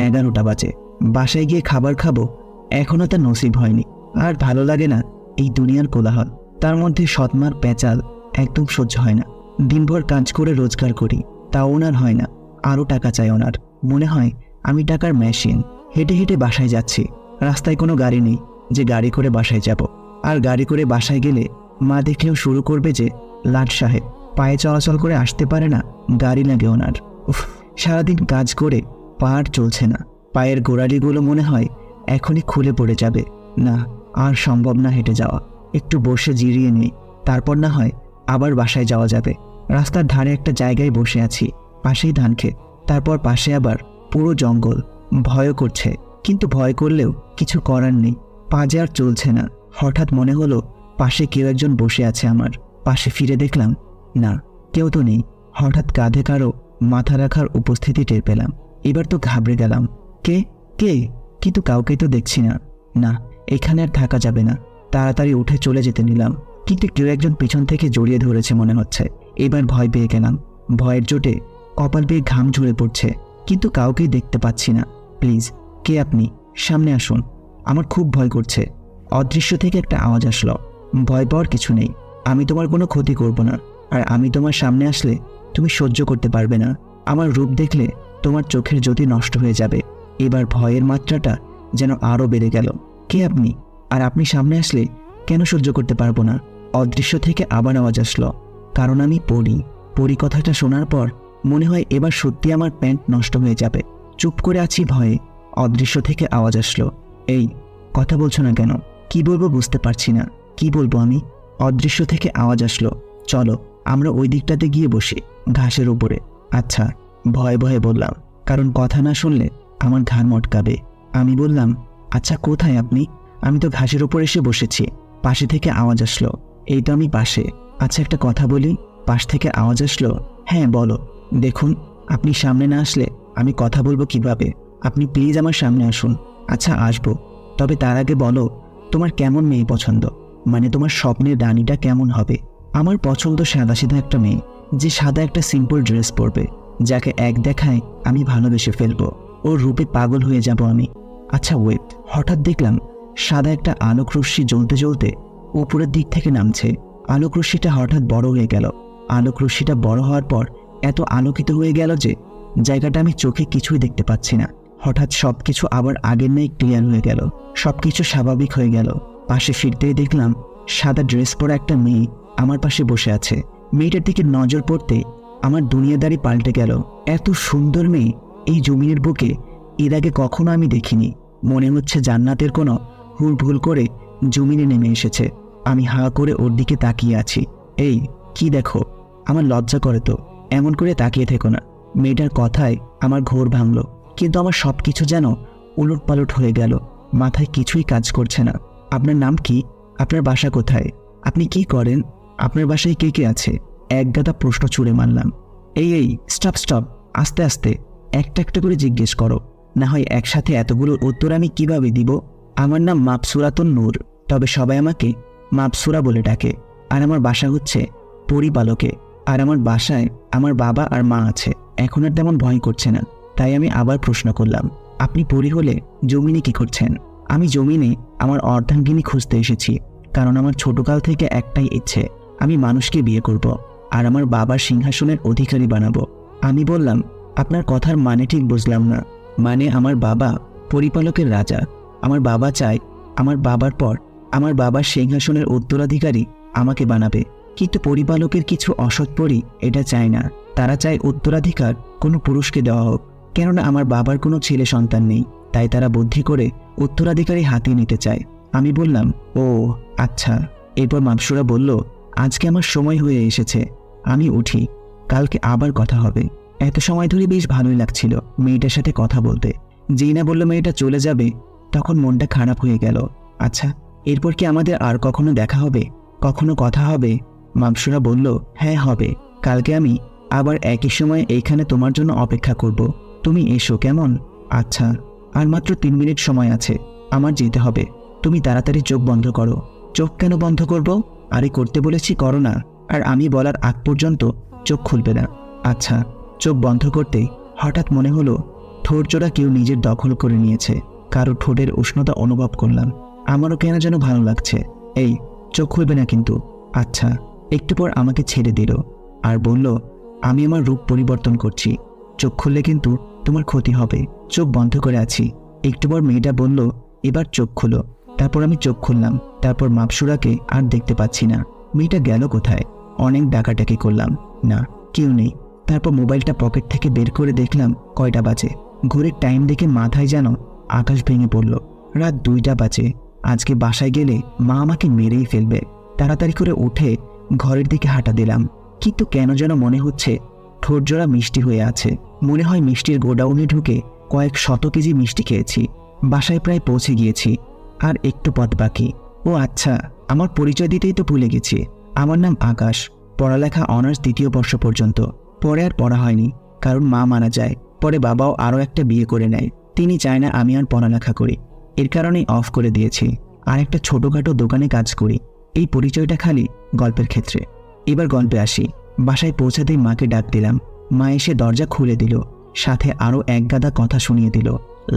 11টা বাজে। বাসায় গিয়ে খাবার খাবো, এখনও তা নসিব হয়নি। আর ভালো লাগে না এই দুনিয়ার কোলাহল, তার মধ্যে সৎমার পেঁচাল একদম সহ্য হয় না। দিনভর কাজ করে রোজগার করি, তা ওনার হয় না, আরও টাকা চাই ওনার। মনে হয় আমি টাকার মেশিন। হেঁটে হেঁটে বাসায় যাচ্ছি, রাস্তায় কোনো গাড়ি নেই যে গাড়ি করে বাসায় যাব। আর গাড়ি করে বাসায় গেলে মা দেখলেও শুরু করবে যে লাট সাহেব পায়ে চলাচল করে আসতে পারে না, গাড়ি লাগে ওনার। উফ, সারাদিন কাজ করে পা আর চলছে না, পায়ের গোড়ালিগুলো মনে হয় এখনই খুলে পড়ে যাবে। না, আর সম্ভব না হেঁটে যাওয়া। একটু বসে জিরিয়ে নিই, তারপর না হয় আবার বাসায় যাওয়া যাবে। রাস্তার ধারে একটা জায়গায় বসে আছি, পাশেই ধান ক্ষেত, তারপর পাশে আবার পুরো জঙ্গল। ভয় করছে, কিন্তু ভয় করলেও কিছু করার নেই, পা যে আর চলছে না। হঠাৎ মনে হলো পাশে কেউ একজন বসে আছে আমার পাশে। ফিরে দেখলাম না, কেউ তো নেই। হঠাৎ কাঁধে কারো মাথা রাখার উপস্থিতি টের পেলাম। এবার তো ঘাবড়ে গেলাম, কে কে কিন্তু কাউকে তো দেখছি না। না, এখানে আর থাকা যাবে না, তাড়াতাড়ি উঠে চলে যেতে নিলাম। কিন্তু কেউ একজন পিছন থেকে জড়িয়ে ধরেছে মনে হচ্ছে। এবার ভয় পেয়ে গেলাম, ভয়ের চোটে কপাল পেয়ে ঘাম ঝরে পড়ছে, কিন্তু কাউকেই দেখতে পাচ্ছি না। প্লিজ, কে আপনি? সামনে আসুন, আমার খুব ভয় করছে। অদৃশ্য থেকে একটা আওয়াজ আসলো, ভয় পাওয়ার কিছু নেই, আমি তোমার কোনো ক্ষতি করব না। আর আমি তোমার সামনে আসলে তুমি সহ্য করতে পারবে না। আমার রূপ দেখলে তোমার চোখের জ্যোতি নষ্ট হয়ে যাবে। এবার ভয়ের মাত্রাটা যেন আরও বেড়ে গেল। কে আপনি? আর আপনি সামনে আসলে কেন সহ্য করতে পারবো না? অদৃশ্য থেকে আবার আওয়াজ আসলো, কারণ আমি পড়ি। পড়ি কথাটা শোনার পর মনে হয় এবার সত্যি আমার প্যান্ট নষ্ট হয়ে যাবে। চুপ করে আছি ভয়ে। অদৃশ্য থেকে আওয়াজ আসলো, এই কথা বলছো না কেন? কি বলবো বুঝতে পারছি না, কি বলবো আমি? অদৃশ্য থেকে আওয়াজ আসলো, চলো আমরা ওই দিকটাতে গিয়ে বসি, ঘাসের উপরে। আচ্ছা, ভয়ে ভয়ে বললাম, কারণ কথা না শুনলে আমার ঘাড় মটকাবে। আমি বললাম, আচ্ছা কোথায় আপনি? আমি তো ঘাসের উপর এসে বসেছি। পাশে থেকে আওয়াজ আসলো, এই তো আমি পাশে। আচ্ছা একটা কথা বলি। পাশ থেকে আওয়াজ আসলো, হ্যাঁ বলো। দেখুন, আপনি সামনে না আসলে আমি কথা বলবো কিভাবে? আপনি প্লিজ আমার সামনে আসুন। আচ্ছা আসবো, তবে তার আগে বলো তোমার কেমন মেয়ে পছন্দ? মানে তোমার স্বপ্নের রানীটা কেমন হবে? আমার পছন্দ সাদাসিধা একটা মেয়ে, যে সাদা একটা সিম্পল ড্রেস পরবে, যাকে এক দেখায় আমি ভালোবেসে ফেলবো, ওর রূপে পাগল হয়ে যাব আমি। আচ্ছা ওয়েট, হঠাৎ দেখলাম সাদা একটা আলোক রশ্মি জ্বলতে জ্বলতে উপরের দিক থেকে নামছে। আলোক রশ্মিটা হঠাৎ বড় হয়ে গেল। আলোক রশ্মিটা বড় হওয়ার পর এত আলোকিত হয়ে গেল যে জায়গাটা আমি চোখে কিছুই দেখতে পাচ্ছি না। হঠাৎ সবকিছু আবার আগের ন্যায় ক্লিয়ার হয়ে গেল, সবকিছু স্বাভাবিক হয়ে গেল। পাশে ফিরতেই দেখলাম সাদা ড্রেস পরা একটা মেয়ে আমার পাশে বসে আছে। মেয়েটার দিকে নজর পড়তে আমার দুনিয়াদারি পাল্টে গেল। এত সুন্দর মেয়ে এই জমিনের বুকে এর আগে কখনো আমি দেখিনি। মনে হচ্ছে জান্নাতের কোনো হুল ভুল করে জমিনে নেমে এসেছে। আমি হা করে ওর দিকে তাকিয়ে আছি। এই কি দেখো? আমার লজ্জা করে তো, এমন করে তাকিয়ে থেকো না। মেয়েটার কথায় আমার ঘোর ভাঙল, কিন্তু আমার সব কিছু যেন উলট পালট হয়ে গেল। মাথায় কিছুই কাজ করছে না। আপনার নাম কি? আপনার বাসা কোথায়? আপনি কি করেন? আপনার বাসায় কে কে আছে? এক গাদা প্রশ্ন ছুড়ে মারলাম। এই স্টপ স্টপ, আস্তে আস্তে, একটা একটা করে জিজ্ঞেস করো, না হয় একসাথে এতগুলোর উত্তর আমি কিভাবে দিব? আমার নাম মাবসুরাতুন নূর, তবে সবাই আমাকে মাবসুরা বলে ডাকে। আর আমার বাসা হচ্ছে পরিপালকে। আর আমার বাসায় আমার বাবা আর মা আছে। এখন আর তেমন ভয় করছে না। তাই আমি আবার প্রশ্ন করলাম, আপনি পরি হলে জমিনে কি করছেন? আমি জমিনে আমার অর্ধাঙ্গিনী খুঁজতে এসেছি, কারণ আমার ছোটকাল থেকে একটাই ইচ্ছে, আমি মানুষকে বিয়ে করব আর আমার বাবার সিংহাসনের অধিকারী বানাবো। আমি বললাম, আপনার কথার মানে ঠিক বুঝলাম না। মানে আমার বাবা পরিপালকের রাজা। আমার বাবা চায় আমার বাবার পর আমার বাবার সিংহাসনের উত্তরাধিকারী আমাকে বানাবে। কিন্তু পরিপালকের কিছু অসৎ পরি এটা চায় না। তারা চায় উত্তরাধিকার কোনো পুরুষকে দেওয়া হোক, কেননা আমার বাবার কোনো ছেলে সন্তান নেই। তাই তারা বুদ্ধি করে উত্তরাধিকারী হাতিয়ে নিতে চায়। আমি বললাম, ও আচ্ছা। এরপর মাবসুরা বলল, আজকে আমার সময় হয়ে এসেছে, আমি উঠি, কালকে আবার কথা হবে। এত সময় ধরে বেশ ভালোই লাগছিল মেয়েটার সাথে কথা বলতে। যেই না বললো মেয়েটা চলে যাবে, তখন মনটা খারাপ হয়ে গেল। আচ্ছা, এরপর কি আমাদের আর কখনো দেখা হবে, কখনো কথা হবে? মাবসুরা বলল, হ্যাঁ হবে। কালকে আমি আবার একই সময় এইখানে তোমার জন্য অপেক্ষা করব, তুমি এসো কেমন? আচ্ছা। আর মাত্র 3 মিনিট সময় আছে, আমার যেতে হবে। তুমি তাড়াতাড়ি চোখ বন্ধ করো। চোখ কেন বন্ধ করব? আরে করতে বলেছি করো না। আর আমি বলার আগ পর্যন্ত চোখ খুলবে না। আচ্ছা। চোখ বন্ধ করতেই হঠাৎ মনে হলো ঠোঁটজোড়া কেউ নিজের দখল করে নিয়েছে। কারো ঠোঁটের উষ্ণতা অনুভব করলাম। আমারও কেন যেন ভালো লাগছে। এই, চোখ খুলবে না কিন্তু। আচ্ছা। একটু পর আমাকে ছেড়ে দিল আর বলল, আমি আমার রূপ পরিবর্তন করছি, চোখ খুললে কিন্তু তোমার ক্ষতি হবে। চোখ বন্ধ করে আছি। একটু পর মেয়েটা বলল, এবার চোখ খুলো। তারপর আমি চোখ খুললাম। তারপর মাপসুরাকে আর দেখতে পাচ্ছি না। মেয়েটা গেল কোথায়? অনেক ডাকাডাকি করলাম, না, কেউ নেই। তারপর মোবাইলটা পকেট থেকে বের করে দেখলাম কয়টা বাজে। ঘড়ির টাইম দেখে মাথায় যেন আকাশ ভেঙে পড়ল। রাত 2টা বাজে। আজকে বাসায় গেলে মা আমাকে মেরেই ফেলবে। তাড়াতাড়ি করে উঠে ঘরের দিকে হাঁটা দিলাম, কিন্তু কেন যেন মনে হচ্ছে ঠোঁটজোড়া মিষ্টি হয়ে আছে। মনে হয় মিষ্টির গোডাউনে ঢুকে কয়েক শত কেজি মিষ্টি খেয়েছি। বাসায় প্রায় পৌঁছে গিয়েছি, আর একটু পথ বাকি। ও আচ্ছা, আমার পরিচয় দিতেই তো ভুলে গেছি। আমার নাম আকাশ। পড়ালেখা অনার্স 2য় বর্ষ পর্যন্ত। পরে আর পড়া হয়নি, কারণ মা মারা যায়। পরে বাবাও আরও একটা বিয়ে করে নেয়। তিনি চায় না আমি আর পড়ালেখা করি, এর কারণেই অফ করে দিয়েছি। আর একটা ছোটোখাটো দোকানে কাজ করি। এই পরিচয়টা খালি গল্পের ক্ষেত্রে। এবার গল্পে আসি। বাসায় পৌঁছাতেই মাকে ডাক দিলাম। মা এসে দরজা খুলে দিল, সাথে আরও এক গাদা কথা শুনিয়ে দিল।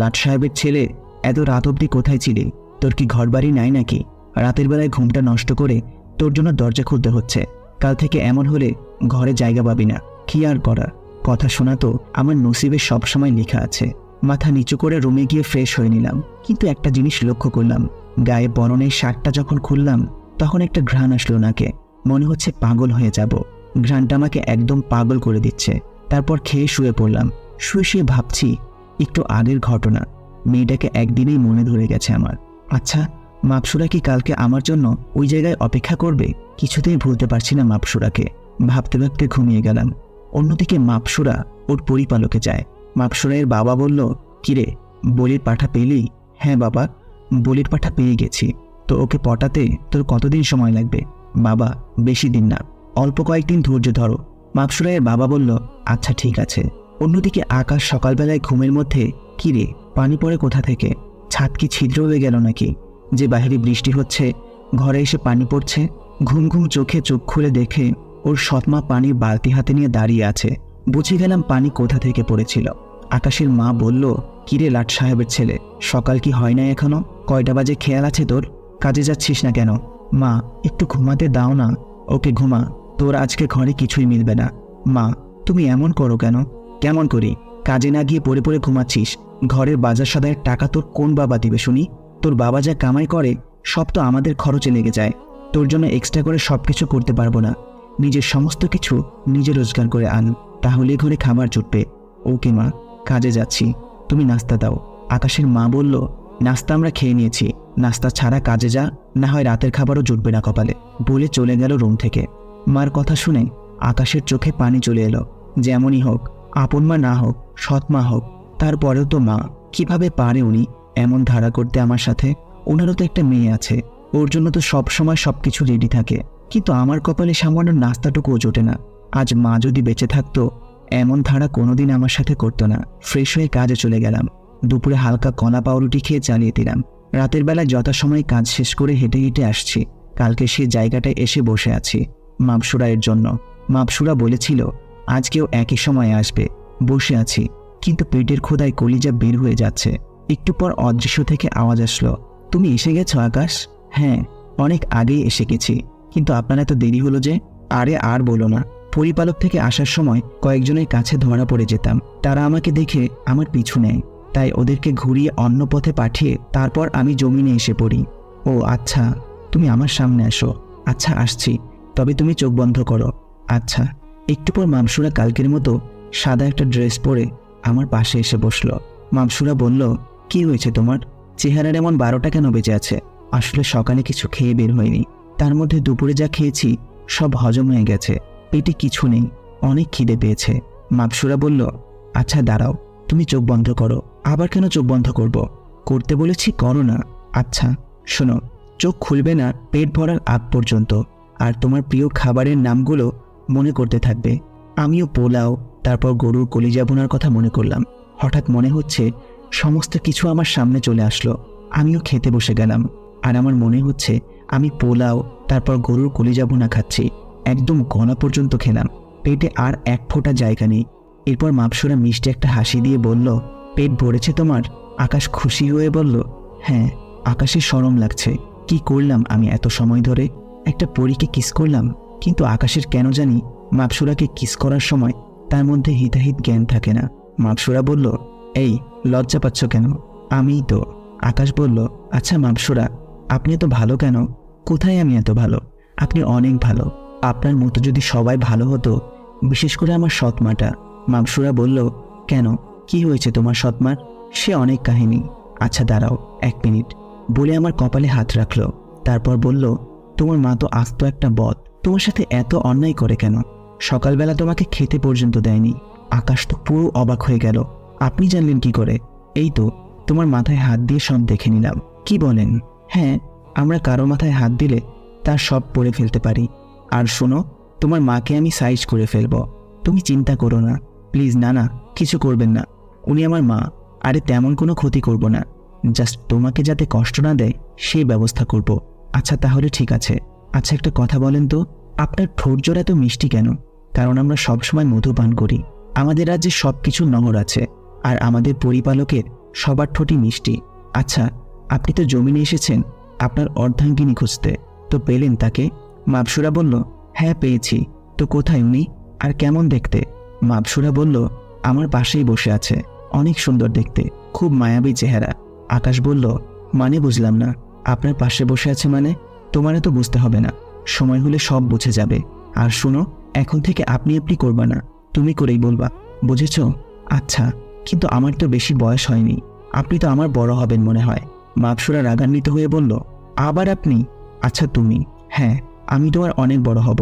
লাট সাহেবের ছেলে, এত রাত অবধি কোথায় ছিলি? তোর কি ঘরবাড়ি নাই নাকি? রাতের বেলায় ঘুমটা নষ্ট করে তোর জন্য দরজা খুলতে হচ্ছে। কাল থেকে এমন হলে ঘরে জায়গা পাবি না। কি আর করা, কথা শোনা তো আমার নসিবে সবসময় লেখা আছে। মাথা নিচু করে রুমে গিয়ে ফ্রেশ হয়ে নিলাম। কিন্তু একটা জিনিস লক্ষ্য করলাম, গায়ে পরনের শার্টটা যখন খুললাম তখন একটা ঘ্রাণ আসলো নাকে। মনে হচ্ছে পাগল হয়ে যাব। ঘ্রাণটা আমাকে একদম পাগল করে দিচ্ছে। তারপর খেয়ে শুয়ে পড়লাম। শুয়ে শুয়ে ভাবছি একটু আগের ঘটনা। মেয়েটাকে একদিনেই মনে ধরে গেছে আমার। আচ্ছা, মাপসুরা কি কালকে আমার জন্য ওই জায়গায় অপেক্ষা করবে? কিছুতেই ভুলতে পারছি না মাপসুরাকে। ভাবতে ভাবতে ঘুমিয়ে গেলাম। অন্যদিকে মাপসুরা ওর পরিপালকে যায়। মাপসুরায়ের বাবা বলল, কিরে, বলির পাঠা পেলি? হ্যাঁ বাবা, বলির পাঠা পেয়ে গেছি। তো ওকে পটাতে তোর কতদিন সময় লাগবে? বাবা, বেশি দিন না, অল্প কয়েকদিন ধৈর্য ধরো। মাপসুরায়ের বাবা বলল, আচ্ছা ঠিক আছে। অন্যদিকে আকাশ সকালবেলায় ঘুমের মধ্যে, কিরে, পানি পড়ে কোথা থেকে? ছাদ কি ছিদ্র হয়ে গেল নাকি? যে বাহিরে বৃষ্টি হচ্ছে, ঘরে এসে পানি পড়ছে। ঘুম ঘুম চোখে চোখ খুলে দেখে ওর সৎমা পানির বালতি হাতে নিয়ে দাঁড়িয়ে আছে। বুঝে গেলাম পানি কোথা থেকে পড়েছিল। আকাশের মা বলল, কিরে লাট সাহেবের ছেলে, সকাল কি হয় না এখনো? কয়টা বাজে খেয়াল আছে তোর? কাজে যাচ্ছিস না কেন? মা, একটু ঘুমাতে দাও না। ওকে ঘুমা, তোর আজকে ঘরে কিছুই মিলবে না। মা, তুমি এমন করো কেন? কেমন করি? কাজে না গিয়ে পড়ে পড়ে ঘুমাচ্ছিস। ঘরের বাজার সদায়ের টাকা তোর কোন বাবা দিবে শুনি? তোর বাবা যা কামাই করে সব তো আমাদের খরচে লেগে যায়। তোর জন্য এক্সট্রা করে সব কিছু করতে পারবো না। নিজের সমস্ত কিছু নিজে রোজগার করে আন, তাহলে ঘরে খাবার জুটবে। ওকে মা, কাজে যাচ্ছি, তুমি নাস্তা দাও। আকাশের মা বলল, নাস্তা আমরা খেয়ে নিয়েছি, নাস্তা ছাড়া কাজে যা, না হয় রাতের খাবারও জুটবে না কপালে। বলে চলে গেল রুম থেকে। মার কথা শুনে আকাশের চোখে পানি চলে এলো। যেমনই হোক, আপন মা না হোক, সৎ মা হোক, তারপরেও তো মা। কিভাবে পারে উনি এমন ধারা করতে আমার সাথে? ওনারও তো একটা মেয়ে আছে, ওর জন্য তো সব সময় সবকিছু রেডি থাকে। কিন্তু আমার কপালে সামান্য নাস্তাটুকুও জোটে না। আজ মা যদি বেঁচে থাকতো, এমন ধারা কোনোদিন আমার সাথে করতো না। ফ্রেশ হয়ে কাজে চলে গেলাম। দুপুরে হালকা কলা পাউরুটি খেয়ে চালিয়ে দিলাম। রাতের বেলায় যথাসময়ে কাজ শেষ করে হেঁটে হেঁটে আসছি। কালকে সে জায়গাটায় এসে বসে আছি মাপসুরায়ের জন্য। মাপসুরা বলেছিল আজকেও একই সময়ে আসবে। বসে আছি, কিন্তু পেটের ক্ষুধায় কলিজা বের হয়ে যাচ্ছে। একটু পর অদৃশ্য থেকে আওয়াজ আসলো, তুমি এসে গেছো আকাশ? হ্যাঁ, অনেক আগেই এসে গেছি, কিন্তু আপনার এত দেরি হলো যে? আরে আর বলো না, পরিপালক থেকে আসার সময় কয়েকজনের কাছে ধরা পড়ে যেতাম। তারা আমাকে দেখে আমার পিছু নেয়, তাই ওদেরকে ঘুরিয়ে অন্য পথে পাঠিয়ে তারপর আমি জমিনে এসে পড়ি। ও আচ্ছা, তুমি আমার সামনে আসো। আচ্ছা আসছি, তবে তুমি চোখ বন্ধ করো। আচ্ছা। একটু পর মামসুরা কালকের মতো সাদা একটা ড্রেস পরে আমার পাশে এসে বসলো। মামসুরা বলল, কি হয়েছে তোমার? চেহারার এমন 12টা কেন বেজে আছে? আসলে সকালে কিছু খেয়ে বের হয়নি, তার মধ্যে দুপুরে যা খেয়েছি সব হজম হয়ে গেছে। পেটে কিছু নেই, অনেক খিদে পেয়েছে। মাপসুরা বলল, আচ্ছা দাঁড়াও, তুমি চোখ বন্ধ করো। আবার কেন চোখ বন্ধ করব? করতে বলেছি করো না। আচ্ছা শোনো, চোখ খুলবে না পেট ভরার আগ পর্যন্ত, আর তোমার প্রিয় খাবারের নামগুলো মনে করতে থাকবে। আমিও পোলাও, তারপর গরুর কলিজা ভুনার কথা মনে করলাম। হঠাৎ মনে হচ্ছে সমস্ত কিছু আমার সামনে চলে আসলো। আমিও খেতে বসে গেলাম, আর আমার মনে হচ্ছে আমি পোলাও, তারপর গরুর কলিজা ভুনা খাচ্ছি। একদম গলা পর্যন্ত খেলাম, পেটে আর এক ফোঁটা জায়গা নেই। এরপর মাপসুরা মিষ্টি একটা হাসি দিয়ে বলল, পেট ভরেছে তোমার? আকাশ খুশি হয়ে বলল, হ্যাঁ। আকাশের শরম লাগছে। কি করলাম আমি এত সময় ধরে? একটা পরীকে কিস করলাম, কিন্তু আকাশের কেন জানি মাপসুরাকে কিস করার সময় তার মধ্যে হিতাহিত জ্ঞান থাকে না। মাপসুরা বলল, এই লজ্জা পাচ্ছ কেন? আমিই তো। আকাশ বলল, আচ্ছা মাপসুরা, আপনি এত ভালো কেন? কোথায় আমি এত ভালো? আপনি অনেক ভালো। আপনার মতো যদি সবাই ভালো হতো, বিশেষ করে আমার সৎমাটা। মাপসুরা বলল, কেন, কি হয়েছে তোমার সৎমার? সে অনেক কাহিনী। আচ্ছা দাঁড়াও 1 মিনিট বলে আমার কপালে হাত রাখলো। তারপর বলল, তোমার মা তো আস্ত একটা বদ। তোমার সাথে এত অন্যায় করে কেন? সকালবেলা তোমাকে খেতে পর্যন্ত দেয়নি। আকাশ তো পুরো অবাক হয়ে গেল। আপনি জানলেন কি করে? এই তো তোমার মাথায় হাত দিয়ে সব দেখে নিলাম। কি বলেন? হ্যাঁ, আমরা কারো মাথায় হাত দিলে তার সব পড়ে ফেলতে পারি। আর শোনো, তোমার মাকে আমি সাইজ করে ফেলবো। তুমি চিন্তা করো না, প্লিজ। না না, কিছু করবেন না। উনি আমার মা। আরে তেমন কোনো ক্ষতি করব না, জাস্ট তোমাকে যাতে কষ্ট না দেয় সেই ব্যবস্থা করব। আচ্ছা তাহলে ঠিক আছে। আচ্ছা একটা কথা বলেন তো, আপনার ঠোঁট জোড়া এত মিষ্টি কেন? কারণ আমরা সবসময় মধু পান করি। আমাদের রাজ্যে সব কিছুর নহর আছে, আর আমাদের পরিপালকের সবার ঠোঁটই মিষ্টি। আচ্ছা, আপনি তো জমিনে এসেছেন আপনার অর্ধাঙ্গিনী খুঁজতে, তো পেলেন তাকে? মাপসুরা বলল, হ্যাঁ পেয়েছি। তো কোথায় উনি, আর কেমন দেখতে? মাপসুরা বলল, আমার পাশেই বসে আছে। অনেক সুন্দর দেখতে, খুব মায়াবী চেহারা। আকাশ বলল, মানে বুঝলাম না। আপনার পাশে বসে আছে মানে? তোমার তো বুঝতে হবে না, সময় হলে সব বুঝে যাবে। আর শুনো, এখন থেকে আপনি আপনি করবা না, তুমি করেই বলবা, বুঝেছ? আচ্ছা, কিন্তু আমার তো বেশি বয়স হয়নি। আপনি তো আমার বড় হবেন মনে হয়। মাপসুরা রাগান্বিত হয়ে বলল, আবার আপনি? আচ্ছা তুমি। হ্যাঁ, আমি তোমার অনেক বড় হব।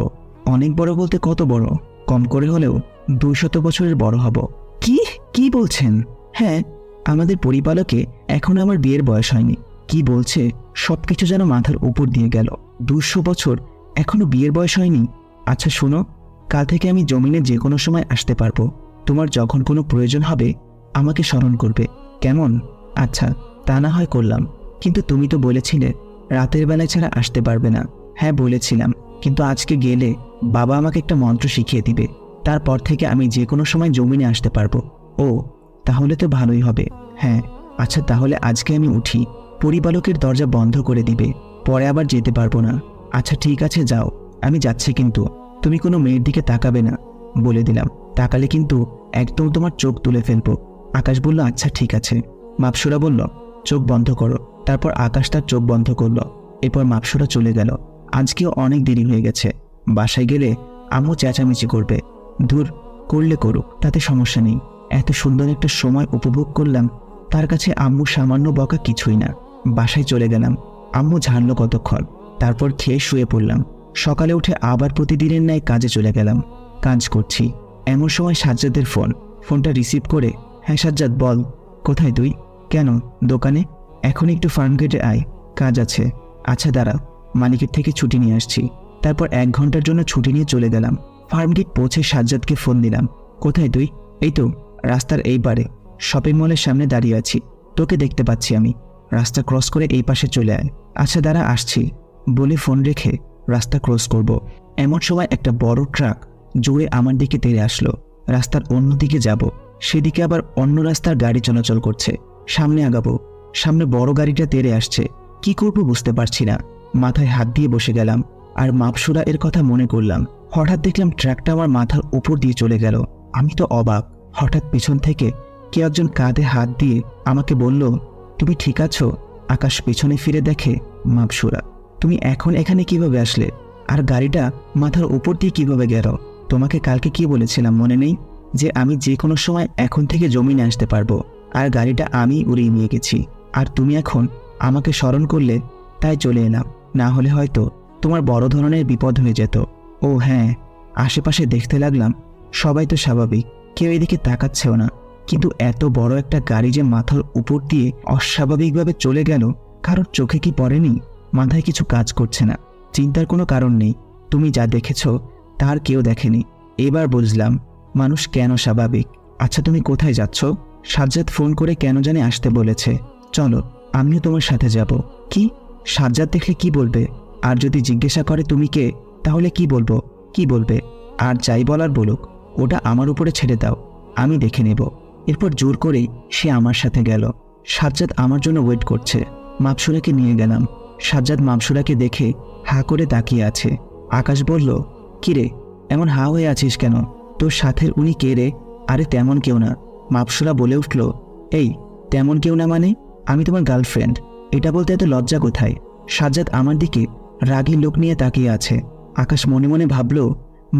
অনেক বড় বলতে কত বড়? কম করে হলেও 200 বছরের বড় হব। কি কি বলছেন? হ্যাঁ, আমাদের পরিপালকে এখন আমার বিয়ের বয়স হয়নি। কি বলছে? সবকিছু যেন মাথার উপর দিয়ে গেল। 200 বছর, এখনো বিয়ের বয়স হয়নি? আচ্ছা শোনো, কাল থেকে আমি জমিনে যে কোনো সময় আসতে পারবো। তোমার যখন কোনো প্রয়োজন হবে আমাকে স্মরণ করবে, কেমন? আচ্ছা, তা না হয় করলাম, কিন্তু তুমি তো বলেছিলে রাতের বেলায় ছাড়া আসতে পারবে না। হ্যাঁ বলেছিলাম, কিন্তু আজকে গেলে বাবা আমাকে একটা মন্ত্র শিখিয়ে দিবে। তারপর থেকে আমি যে কোনো সময় জমিনে আসতে পারবো। ও, তাহলে তো ভালোই হবে। হ্যাঁ, আচ্ছা তাহলে আজকে আমি উঠি। পরিপালকের দরজা বন্ধ করে দিবে, পরে আবার যেতে পারবো না। আচ্ছা ঠিক আছে, যাও। আমি যাচ্ছি, কিন্তু তুমি কোনো মেয়ের দিকে তাকাবে না, বলে দিলাম। তাকালে কিন্তু একদম তোমার চোখ তুলে ফেলবো। আকাশ বলল, আচ্ছা ঠিক আছে। মাপসুরা বলল, চোখ বন্ধ করো। তারপর আকাশ তার চোখ বন্ধ করলো। এরপর মাপসুরা চলে গেল। আজকেও অনেক দেরি হয়ে গেছে। বাসায় গেলে আম্মু চেঁচামেচি করবে। দূর, করলে করুক, তাতে সমস্যা নেই। এত সুন্দর একটা সময় উপভোগ করলাম, তার কাছে আম্মু সামান্য বকা কিছুই না। বাসায় চলে গেলাম। আম্মু ঝাড়লো কতক্ষণ, তারপর খেয়ে শুয়ে পড়লাম। সকালে উঠে আবার প্রতিদিনের ন্যায় কাজে চলে গেলাম। কাজ করছি, এমন সময় সাজ্জাদের ফোনটা রিসিভ করে, হ্যাঁ সাজ্জাদ বল। কোথায় তুই? কেন, দোকানে? এখন একটু ফার্মগেটে আয়, কাজ আছে। আচ্ছা দাঁড়া, মালিকের থেকে ছুটি নিয়ে আসছি। তারপর 1 ঘন্টার জন্য ছুটি নিয়ে চলে গেলাম। ফার্মগেট পৌঁছে সাজ্জাদকে ফোন দিলাম। কোথায় তুই? এই তো রাস্তার এই পারে, শপিং মলের সামনে দাঁড়িয়ে আছি। তোকে দেখতে পাচ্ছি আমি। রাস্তা ক্রস করে এই পাশে চলে আয়। আচ্ছা দাঁড়া, আসছি, বলে ফোন রেখে রাস্তা ক্রস করব। এমন সময় একটা বড় ট্রাক জোরে আমার দিকে তেড়ে আসলো। রাস্তার অন্য দিকে যাব, সেদিকে আবার অন্য রাস্তার গাড়ি চলাচল করছে। সামনে আগাবো, সামনে বড় গাড়িটা তেড়ে আসছে। কি করব বুঝতে পারছি না। মাথায় হাত দিয়ে বসে গেলাম, আর মাপসুরা এর কথা মনে করলাম। হঠাৎ দেখলাম ট্রাকটা আমার মাথার উপর দিয়ে চলে গেল। আমি তো অবাক। হঠাৎ পেছন থেকে কেউ একজন কাঁধে হাত দিয়ে আমাকে বলল, তুমি ঠিক আছো? আকাশ পেছনে ফিরে দেখে মাপসুরা। তুমি এখন এখানে কিভাবে আসলে? আর গাড়িটা মাথার উপর দিয়ে কিভাবে গেল? তোমাকে কালকে কি বলেছিলাম মনে নেই? যে আমি যে কোনো সময় এখন থেকে জমিনে আসতে পারবো, আর গাড়িটা আমি উড়িয়ে নিয়ে গেছি। আর তুমি এখন আমাকে স্মরণ করলে, তাই চলে এলাম। না হলে হয়তো তোমার বড় ধরনের বিপদ হয়ে যেত। ও হ্যাঁ, আশেপাশে দেখতে লাগলাম, সবাই তো স্বাভাবিক, কেউ এদিকে তাকাচ্ছেও না। কিন্তু এত বড় একটা গাড়ি যে মাথার উপর দিয়ে অস্বাভাবিকভাবে চলে গেল, কারোর চোখে কি পড়েনি? মাথায় কিছু কাজ করছে না। চিন্তার কোনো কারণ নেই। তুমি যা দেখেছ তার কেউ দেখেনি। এবার বুঝলাম মানুষ কেন স্বাভাবিক। আচ্ছা তুমি কোথায় যাচ্ছ? সাজ্জাদ ফোন করে কেন জানি আসতে বলেছে। চলো, আমিও তোমার সাথে যাব। কি? সাজ্জাদ দেখলে কি বলবে? আর যদি জিজ্ঞাসা করে তুমি কে, তাহলে কি বলবো? কি বলবে? আর যাই বলার বলুক, ওটা আমার উপরে ছেড়ে দাও, আমি দেখে নেব। এরপর জোর করে সে আমার সাথে গেল। সাজ্জাদ আমার জন্য ওয়েট করছে। মাপসুরাকে নিয়ে গেলাম। সাজ্জাদ মাপসুরাকে দেখে হা করে তাকিয়ে আছে। আকাশ বলল, কিরে এমন হা হয়ে আছিস কেন? তোর সাথের উনি কে রে? আরে তেমন কেউ না। মাপসুরা বলে উঠল, এই তেমন কেউ না মানে? আমি তোমার গার্লফ্রেন্ড। এটা বলতে এত লজ্জা কোথায়? সাজ্জাদ আমার দিকে রাগী লোক নিয়ে তাকিয়ে আছে। আকাশ মনে মনে ভাবল,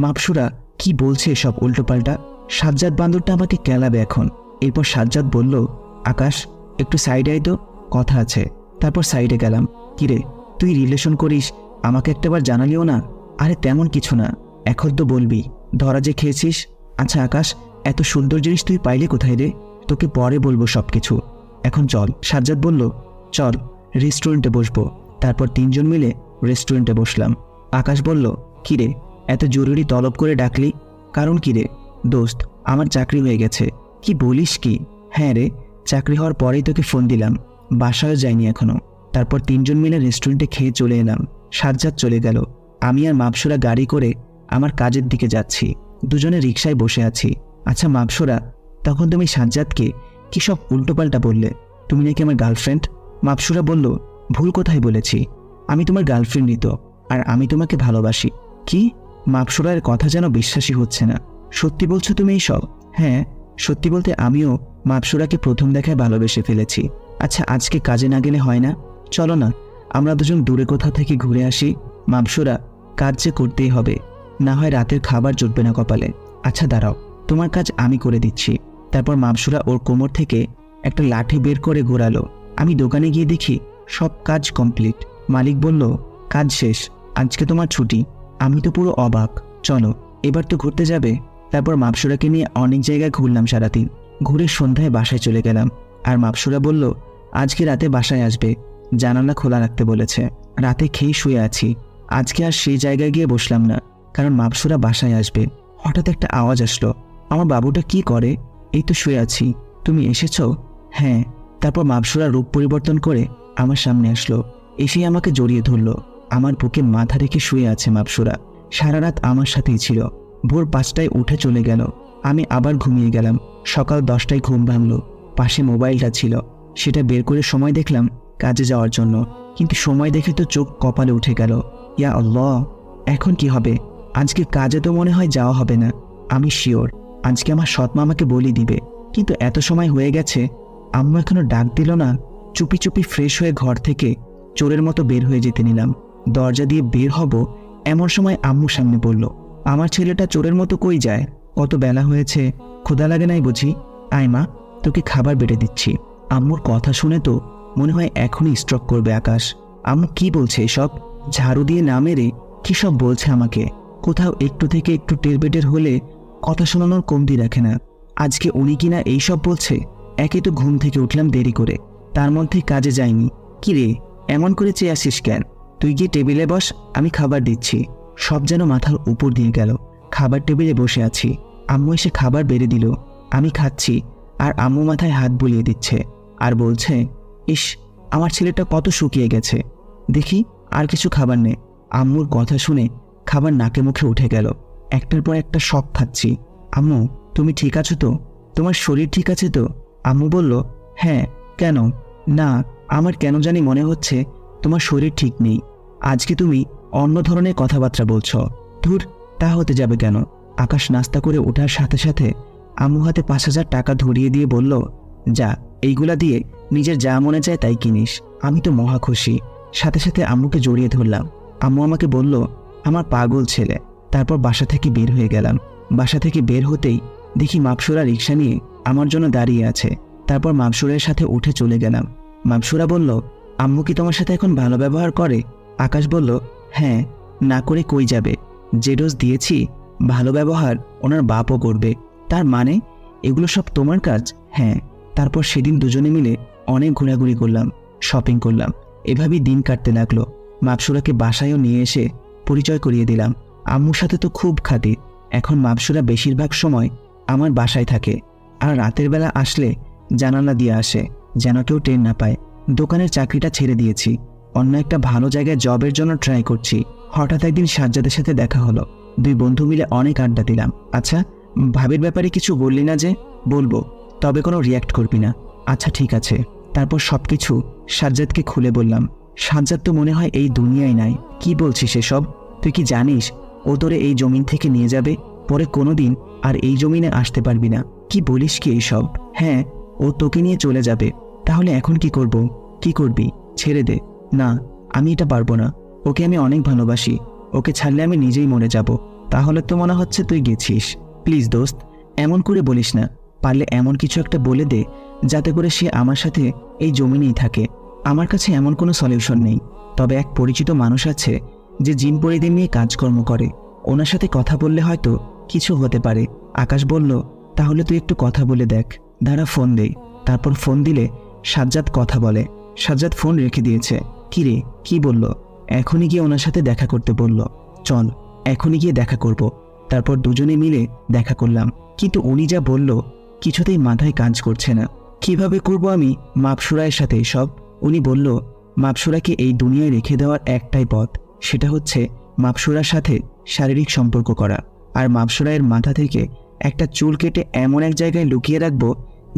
মাপসুরা কি বলছে সব উল্টোপাল্টা। সাজ্জাদ বান্দরটা আমাকে কেলাবে এখন। এরপর সাজ্জাদ বলল, আকাশ একটু সাইডে আয় তো, কথা আছে। তারপর সাইডে গেলাম। কিরে তুই রিলেশন করিস, আমাকে একটাবার জানালিও না? আরে তেমন কিছু না, এখন তো বলবি। ধরা যে খেয়েছিস। আচ্ছা আকাশ, এত সুন্দর জিনিস তুই পাইলে কোথায় রে? তোকে পরে বলবো সব কিছু, এখন চল। সাজ্জাদ বলল, চল রেস্টুরেন্টে বসবো। তারপর তিনজন মিলে রেস্টুরেন্টে বসলাম। আকাশ বলল, কিরে এত জরুরি তলব করে ডাকলি? কারণ কিরে? দোস্ত আমার চাকরি হয়ে গেছে। কি বলিস কি? হ্যাঁ রে, চাকরি হওয়ার পরেই তোকে ফোন দিলাম, বাসায়ও যাইনি এখনো। তারপর তিনজন মিলে রেস্টুরেন্টে খেয়ে চলে এলাম। সাজ্জাদ চলে গেল। আমি আর মাপসুরা গাড়ি করে আমার কাজের দিকে যাচ্ছি। দুজনে রিকশায় বসে আছি। আচ্ছা মাপসুরা, তখন তুমি সাজ্জাদকে কি সব উল্টোপাল্টা বললে? তুমি নাকি আমার গার্লফ্রেন্ড। মাপসুরা বলল, ভুল কোথায় বলেছি? আমি তোমার গার্লফ্রেন্ডই তো, আর আমি তোমাকে ভালোবাসি। কি? মাপসুরার কথা যেন বিশ্বাসই হচ্ছে না। সত্যি বলছো তুমি এইসব? হ্যাঁ সত্যি বলতে আমিও মাপসুরাকে প্রথম দেখায় ভালোবেসে ফেলেছি। আচ্ছা আজকে কাজে না গেলে হয় না? চলো না আমরা দুজন দূরে কোথাও থেকে ঘুরে আসি। মাপসুরা, কাজ যে করতেই হবে, না হয় রাতের খাবার জুটবে না কপালে। আচ্ছা দাঁড়াও, তোমার কাজ আমি করে দিচ্ছি। তারপর মাপসুরা ওর কোমর থেকে একটা লাঠি বের করে ঘোরালো। আমি দোকানে গিয়ে দেখি সব কাজ কমপ্লিট। মালিক বলল, কাজ শেষ, আজকে তোমার ছুটি। আমি তো পুরো অবাক। চলো এবার তো ঘুরতে যাবে। তারপর মাপসুরাকে নিয়ে অনেক জায়গায় ঘুরলাম সারাদিন। ঘুরে সন্ধ্যায় বাসায় চলে গেলাম। আর মাপসুরা বলল, আজকে রাতে বাসায় আসবে, জানালা খোলা রাখতে বলেছে। রাতে খেয়ে শুয়ে আছি। আজকে আর সেই জায়গায় গিয়ে বসলাম না, কারণ মাপসুরা বাসায় আসবে। হঠাৎ একটা আওয়াজ আসলো। আমার বাবুটা কি করে? এই তো শুয়ে আছি। তুমি এসেছো? হ্যাঁ। তারপর মাপসুরা রূপ পরিবর্তন করে আমার সামনে আসলো। এসেই আমাকে জড়িয়ে ধরলো। আমার বুকে মাথা রেখে শুয়ে আছে মাপসুরা। সারা রাত আমার সাথেই ছিল। ভোর 5টায় উঠে চলে গেল। আমি আবার ঘুমিয়ে গেলাম। সকাল 10টায় ঘুম ভাঙলো। পাশে মোবাইলটা ছিল, সেটা বের করে সময় দেখলাম কাজে যাওয়ার জন্য। কিন্তু সময় দেখে তো চোখ কপালে উঠে গেল। ইয়া আল্লাহ, এখন কি হবে? আজকে কাজে তো মনে হয় যাওয়া হবে না। আমি শিওর আজকে আমার সৎমা আমাকে বলি দিবে। কিন্তু এত সময় হয়ে গেছে, আম্মু এখনো ডাক দিল না। চুপি চুপি ফ্রেশ হয়ে ঘর থেকে চোরের মতো বের হয়ে যেতে নিলাম। দরজা দিয়ে বের হব এমন সময় আম্মু সামনে বলল, আমার ছেলেটা চোরের মতো কই যায়? কত বেলা হয়েছে, ক্ষুধা লাগে নাই বুঝি? আয় মা, তোকে খাবার বেড়ে দিচ্ছি। আম্মুর কথা শুনে তো মনে হয় এখনই স্ট্রোক করবে আকাশ। আম্মু কি বলছে এসব? ঝাড়ু দিয়ে না মেরে কী সব বলছে আমাকে। কোথাও একটু থেকে একটু টেরবেটের হলে কথা শোনানোর কমতি রাখে না। আজকে উনি কিনা এইসব বলছে। একে তো ঘুম থেকে উঠলাম দেরি করে, তার মধ্যে কাজে যাইনি। কি রে এমন করে চেয়ে আসিস কেন? তুই গিয়ে টেবিলে বস, আমি খাবার দিচ্ছি। সব যেন মাথার উপর দিয়ে গেল। খাবার টেবিলে বসে আছি। আম্মু এসে খাবার বেড়ে দিল। আমি খাচ্ছি, আর আম্মু মাথায় হাত বুলিয়ে দিচ্ছে আর বলছে, ইস আমার ছেলেটা কত শুকিয়ে গেছে, দেখি আর কিছু খাবার নে। আম্মুর কথা শুনে খাবার নাকে মুখে উঠে গেল। একটার পর একটা সব খাচ্ছি। আম্মু তুমি ঠিক আছো তো? তোমার শরীর ঠিক আছে তো? আম্মু বলল, হ্যাঁ। কেন? না, আমার কেন জানি মনে হচ্ছে তোমার শরীর ঠিক নেই। আজকে তুমি অন্য ধরনের কথাবার্তা বলছো। ধুর, তা হতে যাবে কেন? আকাশ নাস্তা করে ওঠার সাথে সাথে আম্মু হাতে 5,000 টাকা ধরিয়ে দিয়ে বলল, যা এইগুলা দিয়ে নিজের যা মনে চায় তাই কিনিস। আমি তো মহা খুশি। সাথে সাথে আম্মুকে জড়িয়ে ধরলাম। আম্মু আমাকে বলল, আমার পাগল ছেলে। তারপর বাসা থেকে বের হয়ে গেলাম। বাসা থেকে বের হতেই দেখি মাপসুরা রিক্সা নিয়ে আমার জন্য দাঁড়িয়ে আছে। তারপর মাপসুরের সাথে উঠে চলে গেলাম। মাপসুরা বলল, আম্মু কি তোমার সাথে এখন ভালো ব্যবহার করে? আকাশ বলল, হ্যাঁ, না করে কই যাবে। যে ডোজ দিয়েছি ভালো ব্যবহার ওনার বাপও করবে। তার মানে এগুলো সব তোমার কাজ? হ্যাঁ। তারপর সেদিন দুজনে মিলে অনেক ঘোরাঘুরি করলাম, শপিং করলাম। এভাবেই দিন কাটতে লাগলো। মাপসুরাকে বাসায়ও নিয়ে এসে পরিচয় করিয়ে দিলাম। আম্মুর সাথে তো খুব খাতির। এখন মাপসুরা বেশিরভাগ সময় আমার বাসায় থাকে, আর রাতের বেলা আসলে জানালা দিয়ে আসে, যেন কেউ টের না পায়। দোকানের চাকরিটা ছেড়ে দিয়েছি, অন্য একটা ভালো জায়গায় জবের জন্য ট্রাই করছি। হঠাৎ একদিন সাজ্জাদের সাথে দেখা হলো। দুই বন্ধু মিলে অনেক আড্ডা দিলাম। আচ্ছা, ভাবির ব্যাপারে কিছু বললি না যে? বলবো, তবে কোনো রিয়্যাক্ট করবি না। আচ্ছা ঠিক আছে। তারপর সবকিছু সাজ্জাদকে খুলে বললাম। সাজ্জাদ তো মনে হয় এই দুনিয়ায় নাই। কি বলছিস এসব? তুই কি জানিস ও তোরে এই জমিন থেকে নিয়ে যাবে, পরে কোনোদিন আর এই জমিনে আসতে পারবি না? কি বলিস কি এইসব? হ্যাঁ, ও তোকে নিয়ে চলে যাবে। তাহলে এখন কি করব? কি করবি? ছেড়ে দে। না, আমি এটা পারবো না। ওকে আমি অনেক ভালোবাসি। ওকে ছাড়লে আমি নিজেই মরে যাব। তাহলে তো মনে হচ্ছে তুই গেছিস। প্লিজ দোস্ত, এমন করে বলিস না। পারলে এমন কিছু একটা বলে দে যাতে করে সে আমার সাথে এই জমিনেই থাকে। আমার কাছে এমন কোনো সলিউশন নেই, তবে এক পরিচিত মানুষ আছে যে জিন পরিদের নিয়ে কাজকর্ম করে। ওনার সাথে কথা বললে হয়তো কিছু হতে পারে। আকাশ বলল, তাহলে তুই একটু কথা বলে দেখ। দাঁড়া, ফোন দে। তারপর ফোন দিলে সাজ্জাদ কথা বলে। সাজ্জাদ ফোন রেখে দিয়েছে। কি রে, কি বলল? এখনই গিয়ে ওনার সাথে দেখা করতে বলল। চল, এখনই গিয়ে দেখা করব। তারপর দুজনে মিলে দেখা করলাম, কিন্তু উনি যা বলল কিছুতেই মাথায় কাজ করছে না। কিভাবে করব আমি মাপসুরায়ের সাথে এসব? উনি বলল, মাপসুরাকে এই দুনিয়ায় রেখে দেওয়ার একটাই পথ, সেটা হচ্ছে মাপসুরার সাথে শারীরিক সম্পর্ক করা। আর মাপসুরায়ের মাথা থেকে একটা চুল কেটে এমন এক জায়গায় লুকিয়ে রাখবো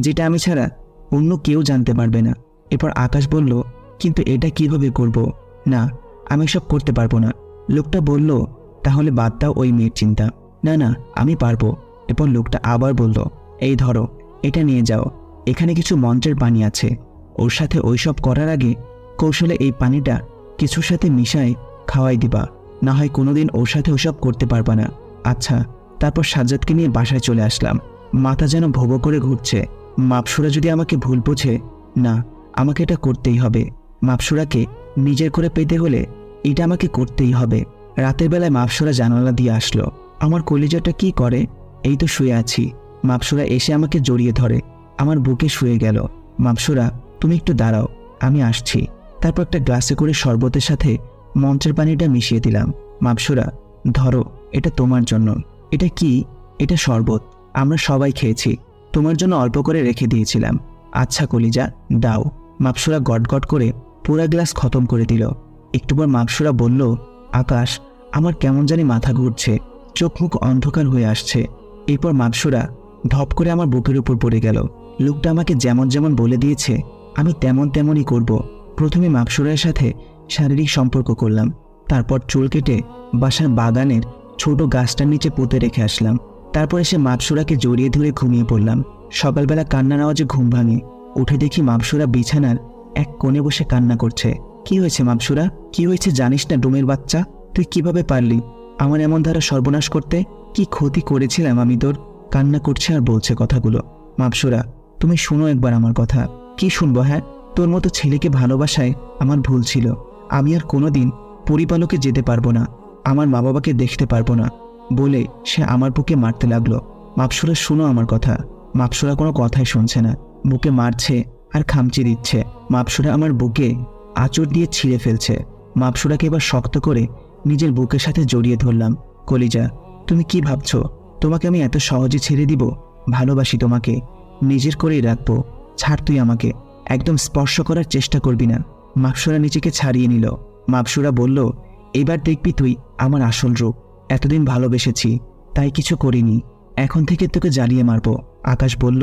যেটা আমি ছাড়া অন্য কেউ জানতে পারবে না। এরপর আকাশ বলল, কিন্তু এটা কিভাবে করব? না, আমি সব করতে পারবো না। লোকটা বলল, তাহলে বাদ দাও ওই মেয়ের চিন্তা। না না, আমি পারবো। এরপর লোকটা আবার বলল, এই ধরো, এটা নিয়ে যাও। এখানে কিছু মন্ত্রের পানি আছে। ওর সাথে ওইসব করার আগে কৌশলে এই পানিটা কিছুর সাথে মিশায় খাওয়াই দিবা, না হয় কোনোদিন ওর সাথে ওসব করতে পারবা না। আচ্ছা। তারপর সাজ্জাদকে নিয়ে বাসায় চলে আসলাম। মাথা যেন ভোবো করে ঘুরছে। মাপসুরা যদি আমাকে ভুল বোঝে, না, আমাকে এটা করতেই হবে। মাপসুরাকে নিজের করে পেতে হলে এটা আমাকে করতেই হবে। রাতের বেলায় মাপসুরা জানালা দিয়ে আসলো। আমার কলিজাটা কি করে? এই তো শুয়ে আছি। মাপসুরা এসে আমাকে জড়িয়ে ধরে, আমার বুকে শুয়ে গেল। মাপসুরা, তুমি একটু দাঁড়াও, আমি আসছি। তারপর একটা গ্লাসে করে শরবতের সাথে মন্ত্রের পানিটা মিশিয়ে দিলাম। মাপসুরা, ধরো, এটা তোমার জন্য। এটা কি? এটা শরবত। আমরা সবাই খেয়েছি, তোমার জন্য অল্প করে রেখে দিয়েছিলাম। আচ্ছা কলিজা, দাও। মাপসুরা গটগট করে পুরা গ্লাস খতম করে দিল। একটু পর মাপসুরা বলল, আকাশ, আমার কেমন জানি মাথা ঘুরছে, চোখ মুখ অন্ধকার হয়ে আসছে। এরপর মাপসুরা ধপ করে আমার বুকের উপর পড়ে গেল। লোকটা আমাকে যেমন যেমন বলে দিয়েছে আমি তেমন তেমনই করব। প্রথমে মাপসুরার সাথে শারীরিক সম্পর্ক করলাম, তারপর চুল কেটে বাসার বাগানের ছোট গাছটার নিচে পুঁতে রেখে আসলাম। তারপর এসে মাপসুরাকে জড়িয়ে ধরে ঘুমিয়ে পড়লাম। সকালবেলা কান্নার আওয়াজে ঘুম ভাঙে। উঠে দেখি মাপসুরা বিছানার এক কোণে বসে কান্না করছে। কি হয়েছে মাপসুরা? কি হয়েছে জানিস না ডোমের বাচ্চা? তুই কিভাবে পারলি আমার এমন ধারা সর্বনাশ করতে? কি ক্ষতি করেছিলাম আমি তোর? কান্না করছে আর বলছে কথাগুলো। মাপসুরা, তুমি শোনো একবার আমার কথা। কি শুনবো? হ্যাঁ, তোর মতো ছেলেকে ভালোবাসায় আমার ভুল ছিল। আমি আর কোনোদিন পরিপালকে যেতে পারবো না, আমার মা বাবাকে দেখতে পারবো না বলে সে আমার বুকে মারতে লাগলো। মাপসুরা, শোনো আমার কথা। মাপসুরা কোনো কথাই শুনছে না, বুকে মারছে আর খামচি দিচ্ছে। মাপসুরা আমার বুকে আঁচড় দিয়ে ছিঁড়ে ফেলছে। মাপসুরাকে এবার শক্ত করে নিজের বুকের সাথে জড়িয়ে ধরলাম। কলিজা, তুমি কি ভাবছো তোমাকে আমি এত সহজে ছেড়ে দিব? ভালোবাসি তোমাকে, নিজের করেই রাখবো। ছাড় তুই আমাকে, একদম স্পর্শ করার চেষ্টা করবি না। মাপসুরা নিজেকে ছাড়িয়ে নিল। মাপসুরা বলল, এবার দেখবি তুই আমার আসল রূপ। এতদিন ভালোবেসেছি তাই কিছু করিনি, এখন থেকে তোকে জ্বালিয়ে মারবো। আকাশ বলল,